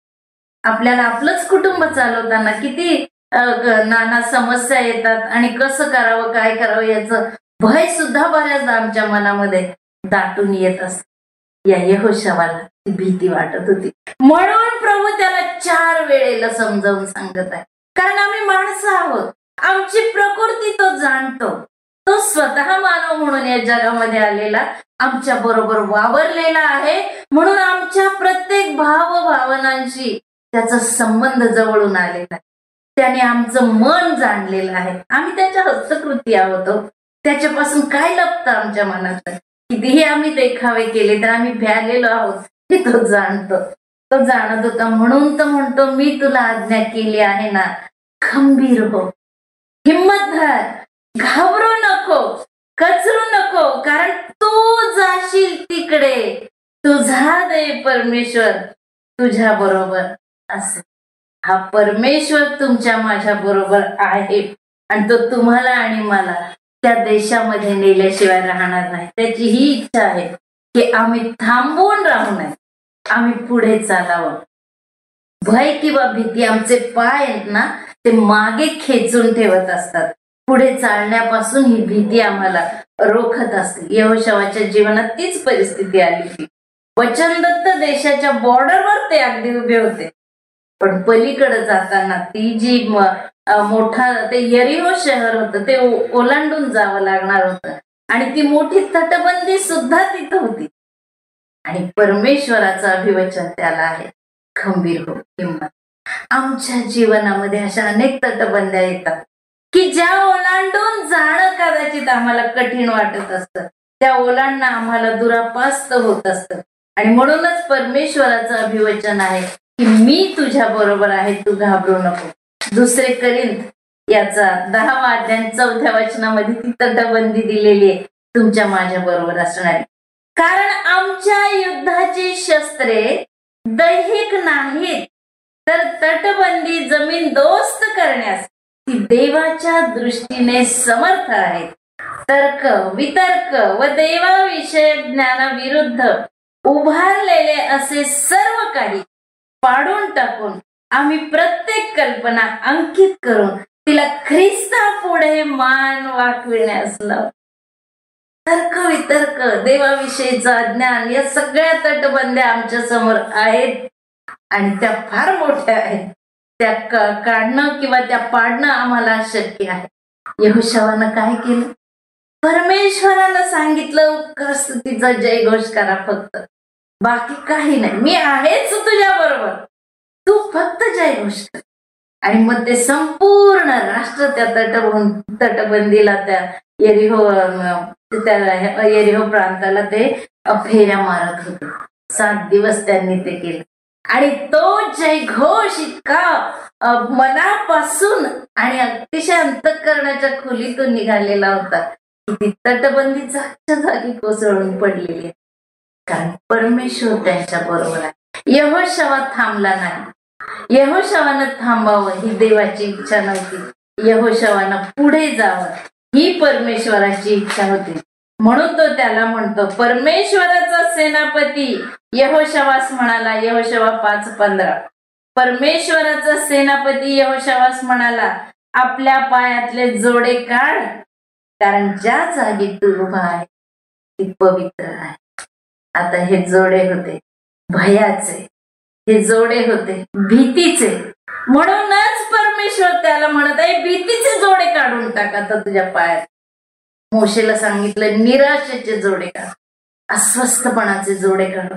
आपल्याला आपलंच कुटुंब चालवताना किती नाना समस्या येतात आणि कसं करावं, काय करावं याचं भय सुद्धा बऱ्याचदा आमच्या मनामध्ये दाटून येत असत. या यहोशवाला ती भीती वाटत होती. म्हणून प्रभू त्याला 4 वेळेला समजावून सांगत आहे. कारण आम्ही माणसं आहोत, आमची प्रकृती तो जाणतो. तो स्वतः मानव म्हणून या जगामध्ये आलेला, आमच्या बरोबर वावरलेला आहे. म्हणून आमच्या प्रत्येक भावभावनांशी त्याचा संबंध जवळून आलेला आहे. त्याने आमचं मन जाणलेलं आहे. आम्ही त्याच्या हस्तकृती आहोत. त्याच्यापासून काय लपतं आमच्या मनात? कितीही आम्ही देखावे केले तर आम्ही भ्यालेलो आहोत हे तो जाणतो. तो जाणत होता. म्हणून तो म्हणतो, मी तुला आज्ञा केली आहे ना, खंबीर हो, हिम्मत धर, घाबरू नको, कचरू नको, कारण तू जाशील तिकडे, तुझा देव परमेश्वर तुझ्या बरोबर असेल. हा परमेश्वर तुमच्या माझ्या बरोबर आहे आणि तो तुम्हाला आणि मला त्या देशामध्ये नेल्याशिवाय राहणार नाही. त्याची ही इच्छा आहे की आम्ही थांबून राहू नये, आम्ही पुढे चालावं. भय किंवा भीती आमचे पाय आहेत ना, ते मागे खेचून ठेवत असतात. पुढे चालण्यापासून ही भीती आम्हाला रोखत असते. यहोशवाच्या जीवनात तीच परिस्थिती आली होती. वचनदत्त देशाच्या बॉर्डरवर ते अगदी उभे होते, पण पलीकडे जाताना ती जी मोठा ते यरीहो शहर होतं ते ओलांडून जावं लागणार होतं आणि ती मोठी तटबंदी सुद्धा तिथं होती. आणि परमेश्वराचं अभिवचन त्याला आहे, खंबीर हो, हिम्मत. आमच्या जीवनामध्ये अशा अनेक तटबंद्या येतात की ज्या ओलांडून जाणं कदाचित आम्हाला कठीण वाटत असतं, त्या ओलांडणं आम्हाला दुरापास्त होत असतं. आणि म्हणूनच परमेश्वराचं अभिवचन आहे की मी तुझ्या बरोबर आहे, तू घाबरू नको. 2 कोरिंथ याचा 10वा अध्याय 4थ्या वचनामध्ये ती तटबंदी दिलेली आहे, तुमच्या माझ्या बरोबर असणारी. कारण आमच्या युद्धाची शस्त्रे दैहिक नाहीत, तर तटबंदी जमीनदोस्त करण्यास ती देवाच्या दृष्टीने समर्थ आहेत. तर्क, वितर्क व देवाविषयक ज्ञानाविरुद्ध उभारलेले असे सर्व काही पाडून टाकून आम्ही प्रत्येक कल्पना अंकित करून तिला ख्रिस्ता पुढे मान वाकविण्यास लावू. तर्क, वितर्क, देवाविषयीचा ज्ञान या सगळ्या तटबंद्या आमच्या समोर आहेत आणि त्या फार मोठ्या आहेत. त्या काढणं किंवा त्या पाडणं आम्हाला शक्य आहे. यहोशवानं काय केलं? परमेश्वरानं सांगितलं, स्तुतीचा जयघोष करा, फक्त बाकी काही नाही, मी आहेच तुझ्या बरोबर, तू फक्त जयघोष कर. आणि मग ते संपूर्ण राष्ट्र त्या तटबंदीला, त्या यरीहो प्रांताला ते फेऱ्या मारत होते. 7 दिवस त्यांनी ते केलं आणि तो जयघोष इतका मनापासून आणि अतिशय अंतःकरणाच्या खोलीतून निघालेला होता की ती तटबंदी जागच्या जागी कोसळून पडलेली आहे. कारण परमेश्वर त्यांच्या बरोबर आहे. यहोशवा थांबला नाही. यहोशवानं थांबावं ही देवाची इच्छा नव्हती. यहोशवानं पुढे जावं ही परमेश्वराची इच्छा होती. म्हणून तो त्याला म्हणतो, परमेश्वराचा सेनापती यहोशवास म्हणाला. यहोशवा 5:15. परमेश्वराचा सेनापती यहोशवास म्हणाला, आपल्या पायातले जोडे काढ, कारण ज्या जागी तू उभा आहे ती पवित्र आहे. आता हे जोडे होते भयाचे, हे जोडे होते भीतीचे. म्हणूनच परमेश्वर त्याला म्हणत आहे, भीतीचे जोडे काढून टाक आता तुझ्या पायात. मोशेला सांगितलं, निराशेचे जोडे काढ, अस्वस्थपणाचे जोडे काढ.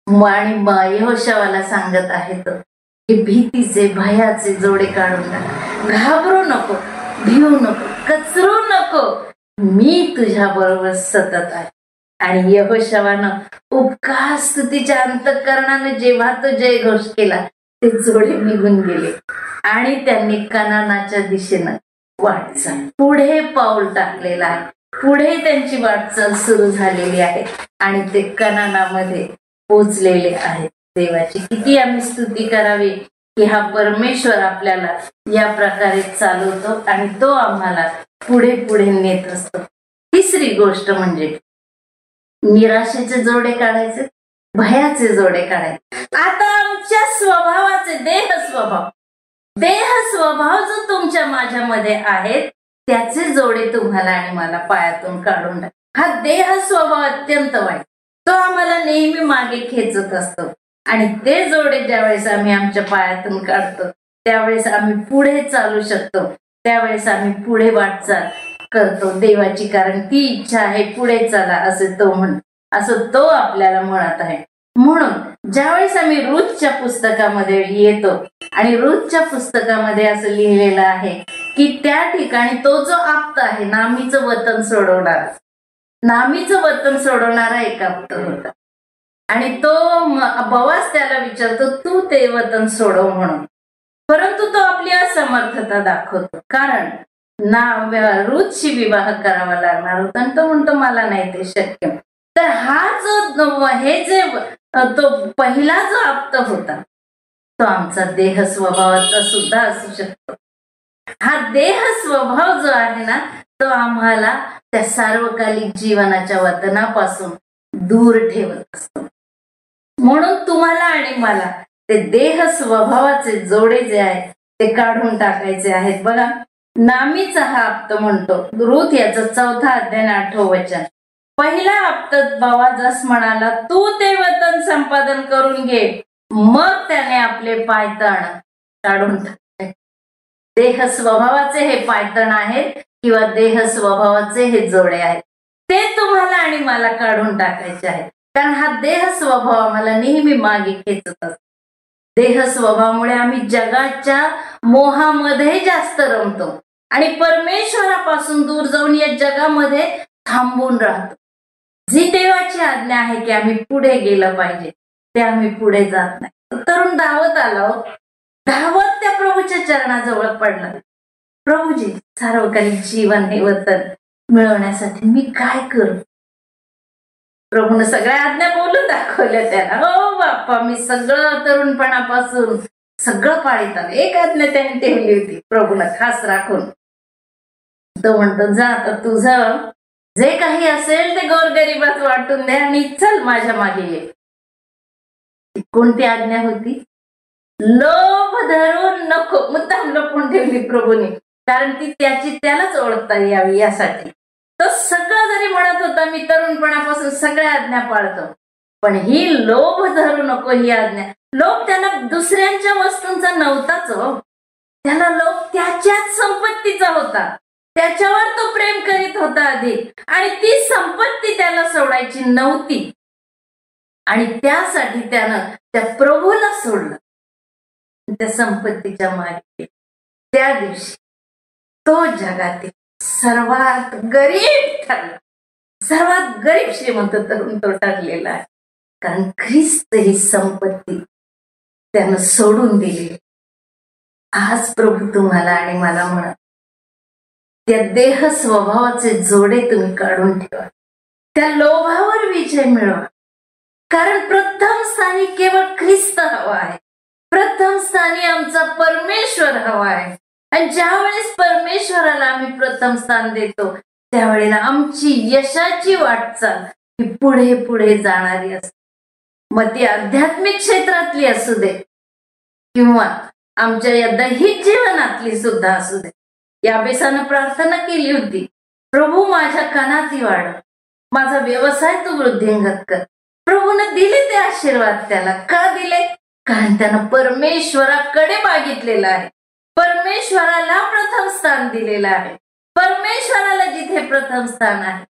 आणि यहोशवाला सांगत आहेत की भीतीचे, भयाचे जोडे काढून टाक. घाबरू नको, भिवू नको, कचरू नको, मी तुझ्या बरोबर सतत आहे. आणि यहोशवानं उपकार स्तुतीच्या अंतःकरणाने जेव्हा तो जयघोष केला, ते जोडे निघून गेले आणि त्यांनी कनानाच्या दिशेनं वाटचाल पुढे पाऊल टाकलेलं आहे. पुढे त्यांची वाटचाल सुरू झालेली आहे आणि ते कनानामध्ये पोचलेले आहेत. देवाची किती आम्ही स्तुती करावी की हा परमेश्वर आपल्याला या प्रकारे चालवतो आणि तो आम्हाला पुढे पुढे नेत असतो. 3री गोष्ट म्हणजे निराशेचे जोडे काढायचे, भयाचे जोडे काढायचे. आता आमच्या स्वभावाचे देह स्वभाव जो तुमच्या माझ्यामध्ये आहेत त्याचे जोडे तुम्हाला आणि मला पायातून काढून टाक. हा देह स्वभाव अत्यंत वाईट, तो आम्हाला नेहमी मागे खेचत असतो. आणि ते जोडे ज्यावेळेस आम्ही आमच्या पायातून काढतो त्यावेळेस आम्ही पुढे चालू शकतो, त्यावेळेस आम्ही पुढे वाटचाल करतो देवाची, कारण ती इच्छा आहे पुढे चला असं तो आपल्याला म्हणत आहे. म्हणून ज्यावेळेस आम्ही रूथच्या पुस्तकामध्ये येतो आणि रूथच्या पुस्तकामध्ये असं लिहिलेलं आहे की त्या ठिकाणी तो जो आप्त आहे नामीचं वतन सोडवणारा एक आप्त होता. आणि तो बोआज त्याला विचारतो तू ते वतन सोडव म्हणून, परंतु तो आपली असमर्थता दाखवतो, कारण रूथशी विवाह करावा लागणार होता आणि तो म्हणतो मला नाही ते शक्य. तर हा जो तो पहिला जो आप्त होता तो आमचा देह स्वभावाचा सुद्धा असू शकतो. हा देह स्वभाव जो आहे ना तो आम्हाला त्या सार्वकालिक जीवनाच्या वतनापासून दूर ठेवत असतो. म्हणून तुम्हाला आणि मला ते देह स्वभावाचे जोडे जे आहेत ते काढून टाकायचे आहेत. बघा, नामीचा हा आप्त म्हणतो रूथ याचा 4 अध्याय 8 वचन. पहिला आप्त बोआज म्हणाला तू ते वतन संपादन करून घे, मग त्याने आपले पायतण काढून टाकले. देह स्वभावाचे हे पायतण आहेत किंवा देह स्वभावाचे हे जोडे आहेत, ते तुम्हाला आणि मला काढून टाकायचे आहेत. कारण हा देह स्वभाव आम्हाला नेहमी मागे खेचत असतो. देह स्वभावामुळे आम्ही जगाच्या मोहामध्ये जास्त रमतो आणि परमेश्वरापासून दूर जाऊन या जगामध्ये थांबून राहतो. जी देवाची आज्ञा आहे की आम्ही पुढे गेलं पाहिजे ते आम्ही पुढे जात नाही. तरुण धावत आला, धावत त्या प्रभूच्या चरणाजवळ पडला. प्रभूजी, सार्वकालिक जीवन हे वतन मिळवण्यासाठी मी काय करू? प्रभूने सगळ्या आज्ञा बोलून दाखवल्या त्याला. हो बाप्पा, मी सगळं तरुणपणापासून सगळं पाळीत आलं. एक आज्ञा त्याने ठेवली होती प्रभूने खास राखून. तो म्हणतो जा आता तुझं जे काही असेल ते गोरगरिबात वाटून दे आणि चल माझ्या मागे ये. कोणती आज्ञा होती? लोभ धरून नको. मुद्दाम लपवून ठेवली प्रभूने, कारण ती त्यालाच ओळखता यावी यासाठी. तो सगळं जरी म्हणत होता मी तरुणपणापासून सगळ्या आज्ञा पाळतो, पण ही लोभ धरू नको ही आज्ञा. लोभ त्याला दुसऱ्यांच्या वस्तूंचा नव्हताच हो, त्याला लोभ त्याच्याच संपत्तीचा होता. त्याच्यावर तो प्रेम करीत होता अधिक, आणि ती संपत्ती त्याला सोडायची नव्हती. आणि त्यासाठी त्यानं त्या प्रभूला सोडलं, त्या संपत्तीच्या मागे. त्या दिवशी तो जगातील सर्वात गरीब ठरला, सर्वात गरीब श्रीमंत तरुण तो ठरलेला आहे. कारण ख्रिस्त ही संपत्ती त्यानं सोडून दिली. आज प्रभू तुम्हाला आणि मला म्हणा, त्या देह स्वभावाचे जोडे तुम्ही काढून ठेवा, त्या लोभावर विजय मिळवा. कारण प्रथम स्थानी केवळ ख्रिस्त हवा आहे, प्रथम स्थानी आमचा परमेश्वर हवा आहे. आणि ज्या वेळेस परमेश्वराला आम्ही प्रथम स्थान देतो त्यावेळेला आमची यशाची वाटचाल ही पुढे पुढे जाणारी असते. मग ती आध्यात्मिक क्षेत्रातली असू दे किंवा आमच्या या दैहिक जीवनातली सुद्धा असू दे. याबेसानं प्रार्थना केली होती, प्रभू माझ्या कानाती वाढव, माझा व्यवसाय तू वृद्धिंगत कर. प्रभूने दिले ते आशीर्वाद त्याला. का दिले? कारण त्यानं परमेश्वराकडे मागितलेलं आहे, परमेश्वराला प्रथम स्थान दिलेलं आहे. परमेश्वराला जिथे प्रथम स्थान आहे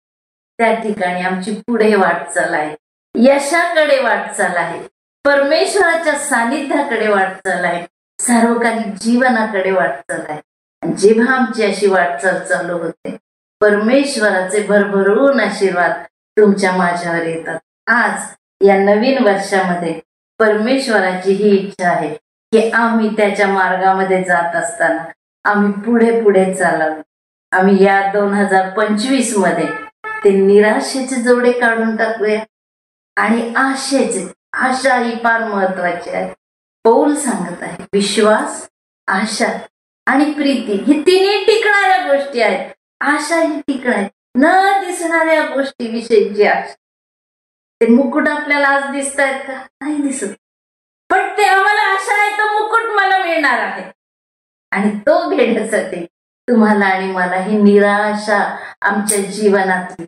त्या ठिकाणी आमची पुढे वाटचाल आहे, यशाकडे वाटचाल आहे, परमेश्वराच्या सानिध्याकडे वाटचाल आहे, सार्वकालिक जीवनाकडे वाटचाल आहे. जेव्हा आमची अशी वाटचाल चालू होते परमेश्वराचे भरभरून आशीर्वाद तुमच्या माझ्यावर येतात. आज या नवीन वर्षामध्ये परमेश्वराची ही इच्छा आहे की आम्ही त्याच्या मार्गामध्ये जात असताना आम्ही पुढे पुढे चालावं. आम्ही या 2025 मध्ये ते निराशेचे जोडे काढून टाकूया आणि आशेचे. आशा ही फार महत्वाची आहे. पौल सांगत आहे विश्वास, आशा आणि प्रीती ही तिन्ही टिकणाऱ्या गोष्टी आहेत. आशा ही टिकणार, न दिसणाऱ्या गोष्टी विषयीची आशा. ते मुकुट आपल्याला आज दिसत आहेत का? नाही दिसत, पण ते आम्हाला आशा आहे तो मुकुट मला मिळणार आहे. आणि तो घेण्यासाठी तुम्हाला आणि मला ही निराशा आमच्या जीवनातली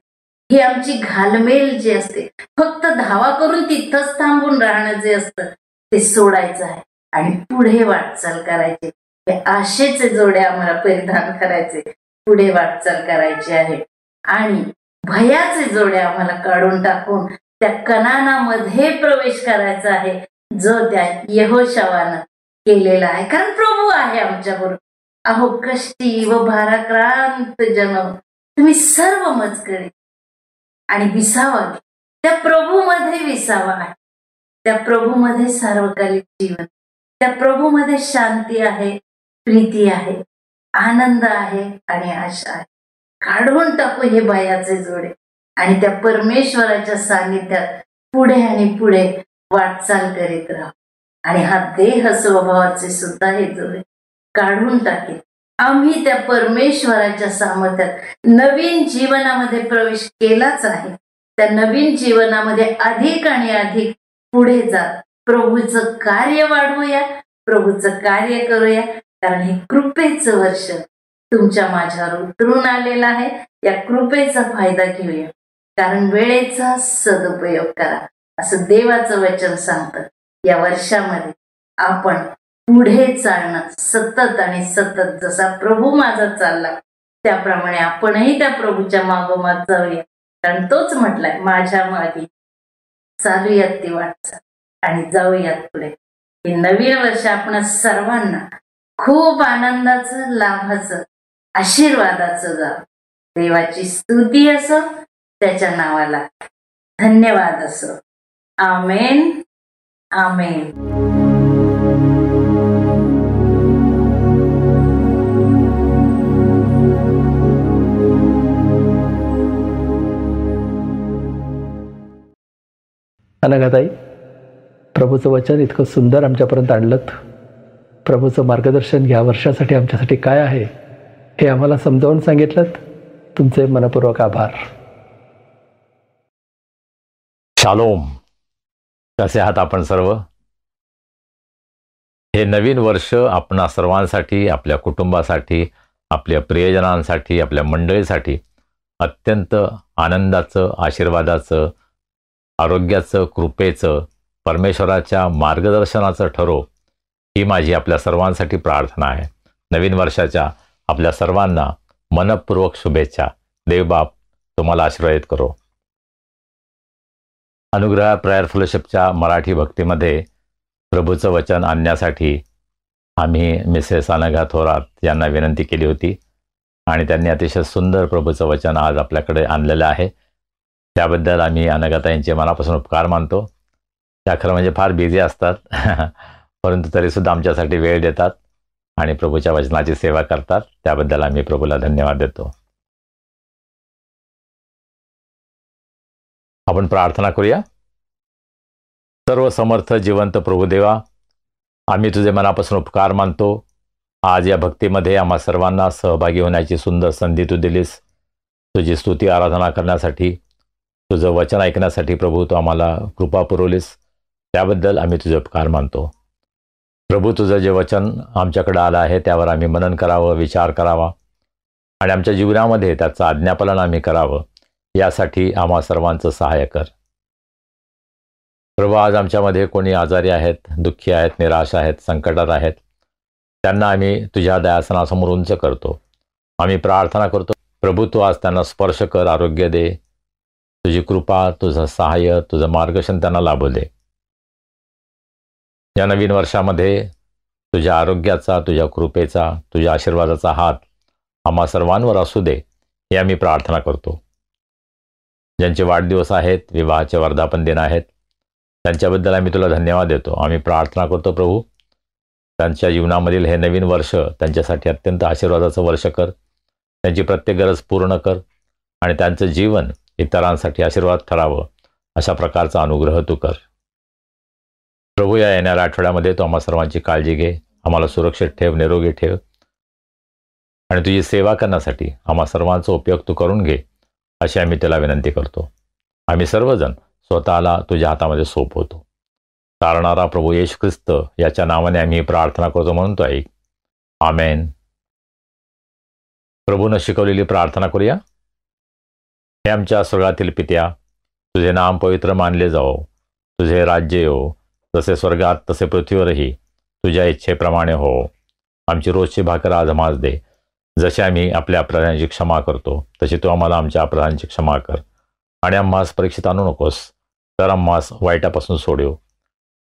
ही आमची घालमेल जी असते, फक्त धावा करून तिथंच थांबून राहणं जे असतं ते सोडायचं आहे आणि पुढे वाटचाल करायची. हे आशेचे जोडे आम्हाला परिधान करायचे, पुढे वाटचाल करायची आहे आणि भयाचे जोडे आम्हाला काढून टाकून त्या कनानामध्ये प्रवेश करायचा आहे जो त्या यहोशवानं केलेला आहे. कारण प्रभू आहे आमच्या बरोबर. अहो कष्टी व भाराक्रांत जन तुम्ही सर्व मजकरी आणि विसावा घे. त्या प्रभूमध्ये विसावा आहे, त्या प्रभूमध्ये सार्वकालिक जीवन, त्या प्रभूमध्ये शांती आहे, प्रीती आहे, आनंद आहे आणि आशा आहे. काढून टाकू हे भयाचे जोडे आणि त्या परमेश्वराच्या सानिध्यात पुढे आणि पुढे वाटचाल करीत राहू. आणि हा देह स्वभावाचे सुद्धा हे जोडे काढून टाकेल. आम्ही त्या परमेश्वराच्या सामर्थ्यात नवीन जीवनामध्ये प्रवेश केलाच आहे. त्या नवीन जीवनामध्ये अधिक आणि अधिक पुढे जात प्रभूचं कार्य वाढवूया, प्रभूचं कार्य करूया. कारण हे कृपेचं वर्ष तुमच्या माझ्यावर उतरून आलेलं आहे. या कृपेचा फायदा घेऊया, कारण वेळेचा सदुपयोग करा असं देवाचं वचन सांगतं. या वर्षामध्ये आपण पुढे चालणं सतत आणि सतत, जसा प्रभू माझा चालला त्याप्रमाणे आपणही त्या प्रभूच्या मागोमाग जाऊया. कारण तोच म्हटलाय, माझ्या मागे चालूयात ती वाटचाल आणि जाऊयात पुढे. हे नवीन वर्ष आपण सर्वांना खूप आनंदाचं, लाभाचं, आशीर्वादाचं जावं. देवाची स्तुती असो, त्याच्या नावाला धन्यवाद असो. आमेन, आमेन. अनघाताई, प्रभूचं वचन इतकं सुंदर आमच्यापर्यंत आणलं. प्रभूचं मार्गदर्शन ह्या वर्षासाठी आमच्यासाठी काय आहे हे आम्हाला समजावून सांगितलं. तुमचे मनपूर्वक आभार. शालोम. कसे आहात आपण सर्व? हे नवीन वर्ष आपणा सर्वांसाठी, आपल्या कुटुंबासाठी, आपल्या प्रियजनांसाठी, आपल्या मंडळीसाठी अत्यंत आनंदाचं, आशीर्वादाचं, आरोग्याचं, कृपेचं, परमेश्वराच्या मार्गदर्शनाचं ठरो, ही माझी आपल्या सर्वांसाठी प्रार्थना आहे. नवीन वर्षाच्या आपल्या सर्वांना मनपूर्वक शुभेच्छा. देवबाप तुम्हाला आशीर्वादित करो. अनुग्रह प्रेयर फेलोशिपच्या मराठी भक्तीमध्ये प्रभूचं वचन आणण्यासाठी आम्ही मिसेस अनघा थोरात यांना विनंती केली होती आणि त्यांनी अतिशय सुंदर प्रभूचं वचन आज आपल्याकडे आणलेलं आहे. त्याबद्दल आम्ही अनघाताईंचे मनापासून उपकार मानतो. त्या खरं म्हणजे फार बिझी असतात परंतु तरीसुद्धा आमच्यासाठी वेळ देतात आणि प्रभूच्या वचनाची सेवा करतात. त्याबद्दल आम्ही प्रभूला धन्यवाद देतो. आपण प्रार्थना करूया. सर्व समर्थ जिवंत प्रभुदेवा, आम्ही तुझे मनापासून उपकार मानतो. आज या भक्तीमध्ये आम्हा सर्वांना सहभागी होण्याची सुंदर संधी तू दिलीस. तुझी स्तुती आराधना करण्यासाठी, तुझं वचन ऐकण्यासाठी प्रभू तू आम्हाला कृपा पुरवलीस. त्याबद्दल आम्ही तुझे उपकार मानतो. प्रभू, तुझं जे वचन आमच्याकडे आलं आहे त्यावर आम्ही मनन करावं, विचार करावा आणि आमच्या जीवनामध्ये त्याचं आज्ञापालन आम्ही करावं, यासाठी आम्हा सर्वांचं सहाय्य कर. प्रभू, आज आमच्यामध्ये कोणी आजारी आहेत, दुःखी आहेत, निराश आहेत, संकटात आहेत, त्यांना आम्ही तुझ्या दयासनासमोर उंच करतो. आम्ही प्रार्थना करतो प्रभू, तू आज त्यांना स्पर्श कर, आरोग्य दे. तुझी कृपा, तुझं सहाय्य, तुझं मार्गदर्शन त्यांना लाभू दे. या नवीन वर्षामध्ये तुझ्या आरोग्याचा, तुझ्या कृपेचा, तुझ्या आशीर्वादाचा हात आम्हा सर्वांवर असू दे, हे आम्ही प्रार्थना करतो. ज्यांचे वाढदिवस आहेत, विवाहाचे वर्धापन दिन आहेत, त्यांच्याबद्दल आम्ही तुला धन्यवाद देतो. आम्ही प्रार्थना करतो प्रभू, त्यांच्या जीवनामधील हे नवीन वर्ष त्यांच्यासाठी अत्यंत आशीर्वादाचं वर्ष कर. त्यांची प्रत्येक गरज पूर्ण कर आणि त्यांचं जीवन इतरांसाठी आशीर्वाद ठरावं, अशा प्रकारचा अनुग्रह तू कर. प्रभू, या येणाऱ्या आठवड्यामध्ये तू आम्हा सर्वांची काळजी घे. आम्हाला सुरक्षित ठेव, निरोगी ठेव आणि तुझी सेवा करण्यासाठी आम्हा सर्वांचा उपयोग तू करून घे, अशी आम्ही त्याला विनंती करतो. आम्ही सर्वजण स्वतःला तुझ्या हातामध्ये सोपवतो. तारणारा प्रभू येशू ख्रिस्त याच्या नावाने आम्ही प्रार्थना करतो म्हणून तो ऐक. आमेन. प्रभूनं शिकवलेली प्रार्थना करूया. हे आमच्या स्वर्गातील पित्या, तुझे नाम पवित्र मानले जाओ, तुझे राज्य येवो, जसे स्वर्गात तसे पृथ्वीवरही तुझ्या इच्छेप्रमाणे हो. आमची रोजची भाकर आज आम्हास दे, जशी आम्ही आपल्या अपराधांची क्षमा करतो तशी तू आम्हाला आमच्या अपराधांची क्षमा कर. आणि आम्हास परीक्षेत आणू नकोस, तर आम्हास वाईटापासून सोडव.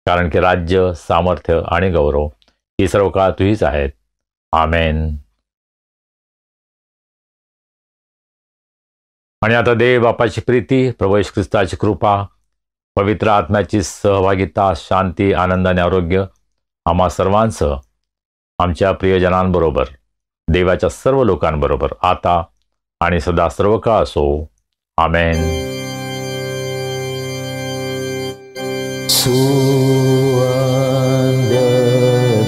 कारण की राज्य, सामर्थ्य आणि गौरव ही सर्व काळ तुझीच आहेत. आमेन. आणि आता देव बापाची प्रीती, प्रभू येशू ख्रिस्ताची कृपा, पवित्र आत्म्याची सहभागिता, शांती, आनंद आणि आरोग्य आम्हा सर्वांसह आमच्या प्रियजनांबरोबर, देवाच्या सर्व लोकांबरोबर आता आणि सदा सर्व काळ असो. आमेन. सुवंद्य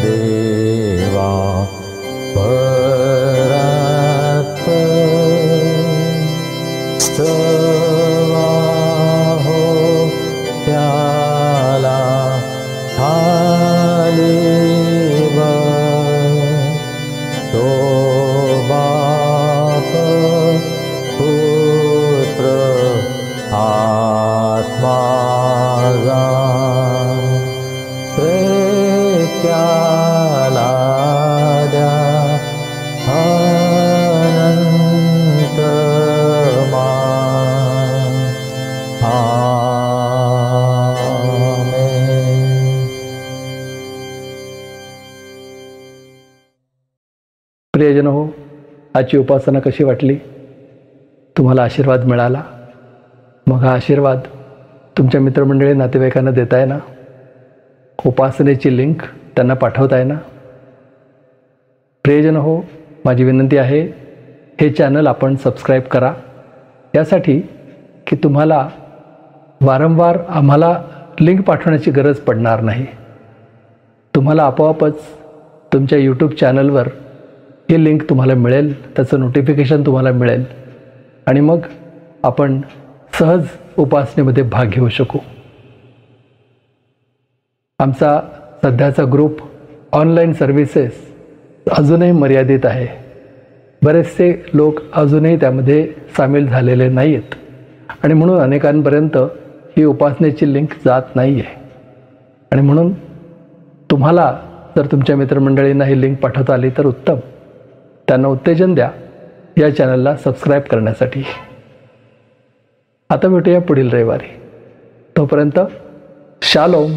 देवा परात्पर, स्तवा हो त्याला थालीवर, तो बाप पुत्र आत्मा प्रेत्याला द्या अनंत मान. आमेन. प्रियजन हो, आजची उपासना कशी वाटली? तुम्हाला आशीर्वाद मिळाला? मग हा आशीर्वाद तुमच्या मित्रमंडळी, नातेवाईकांना देताय ना? उपासनेची लिंक त्यांना पाठवताय ना? प्रियजन हो, माझी विनंती आहे, हे चॅनल आपण सबस्क्राईब करा, यासाठी की तुम्हाला वारंवार आम्हाला लिंक पाठवण्याची गरज पडणार नाही. तुम्हाला आपोआपच तुमच्या यूट्यूब चॅनलवर ही लिंक तुम्हाला मिळेल, त्याचं नोटिफिकेशन तुम्हाला मिळेल आणि मग आपण सहज उपासनेमध्ये भाग घेऊ शकू. आमचा सध्याचा ग्रुप ऑनलाईन सर्व्हिसेस अजूनही मर्यादित आहे. बरेचसे लोक अजूनही त्यामध्ये सामील झालेले नाही आहेत आणि म्हणून अनेकांपर्यंत ही उपासनेची लिंक जात नाही आहे. आणि म्हणून तुम्हाला जर तुमच्या मित्रमंडळींना ही लिंक पाठवता आली तर उत्तम. त्यांना उत्तेजन द्या या चॅनलला सबस्क्राईब करण्यासाठी. आता भेटूया पुढील रविवारी. तोपर्यंत शालोम.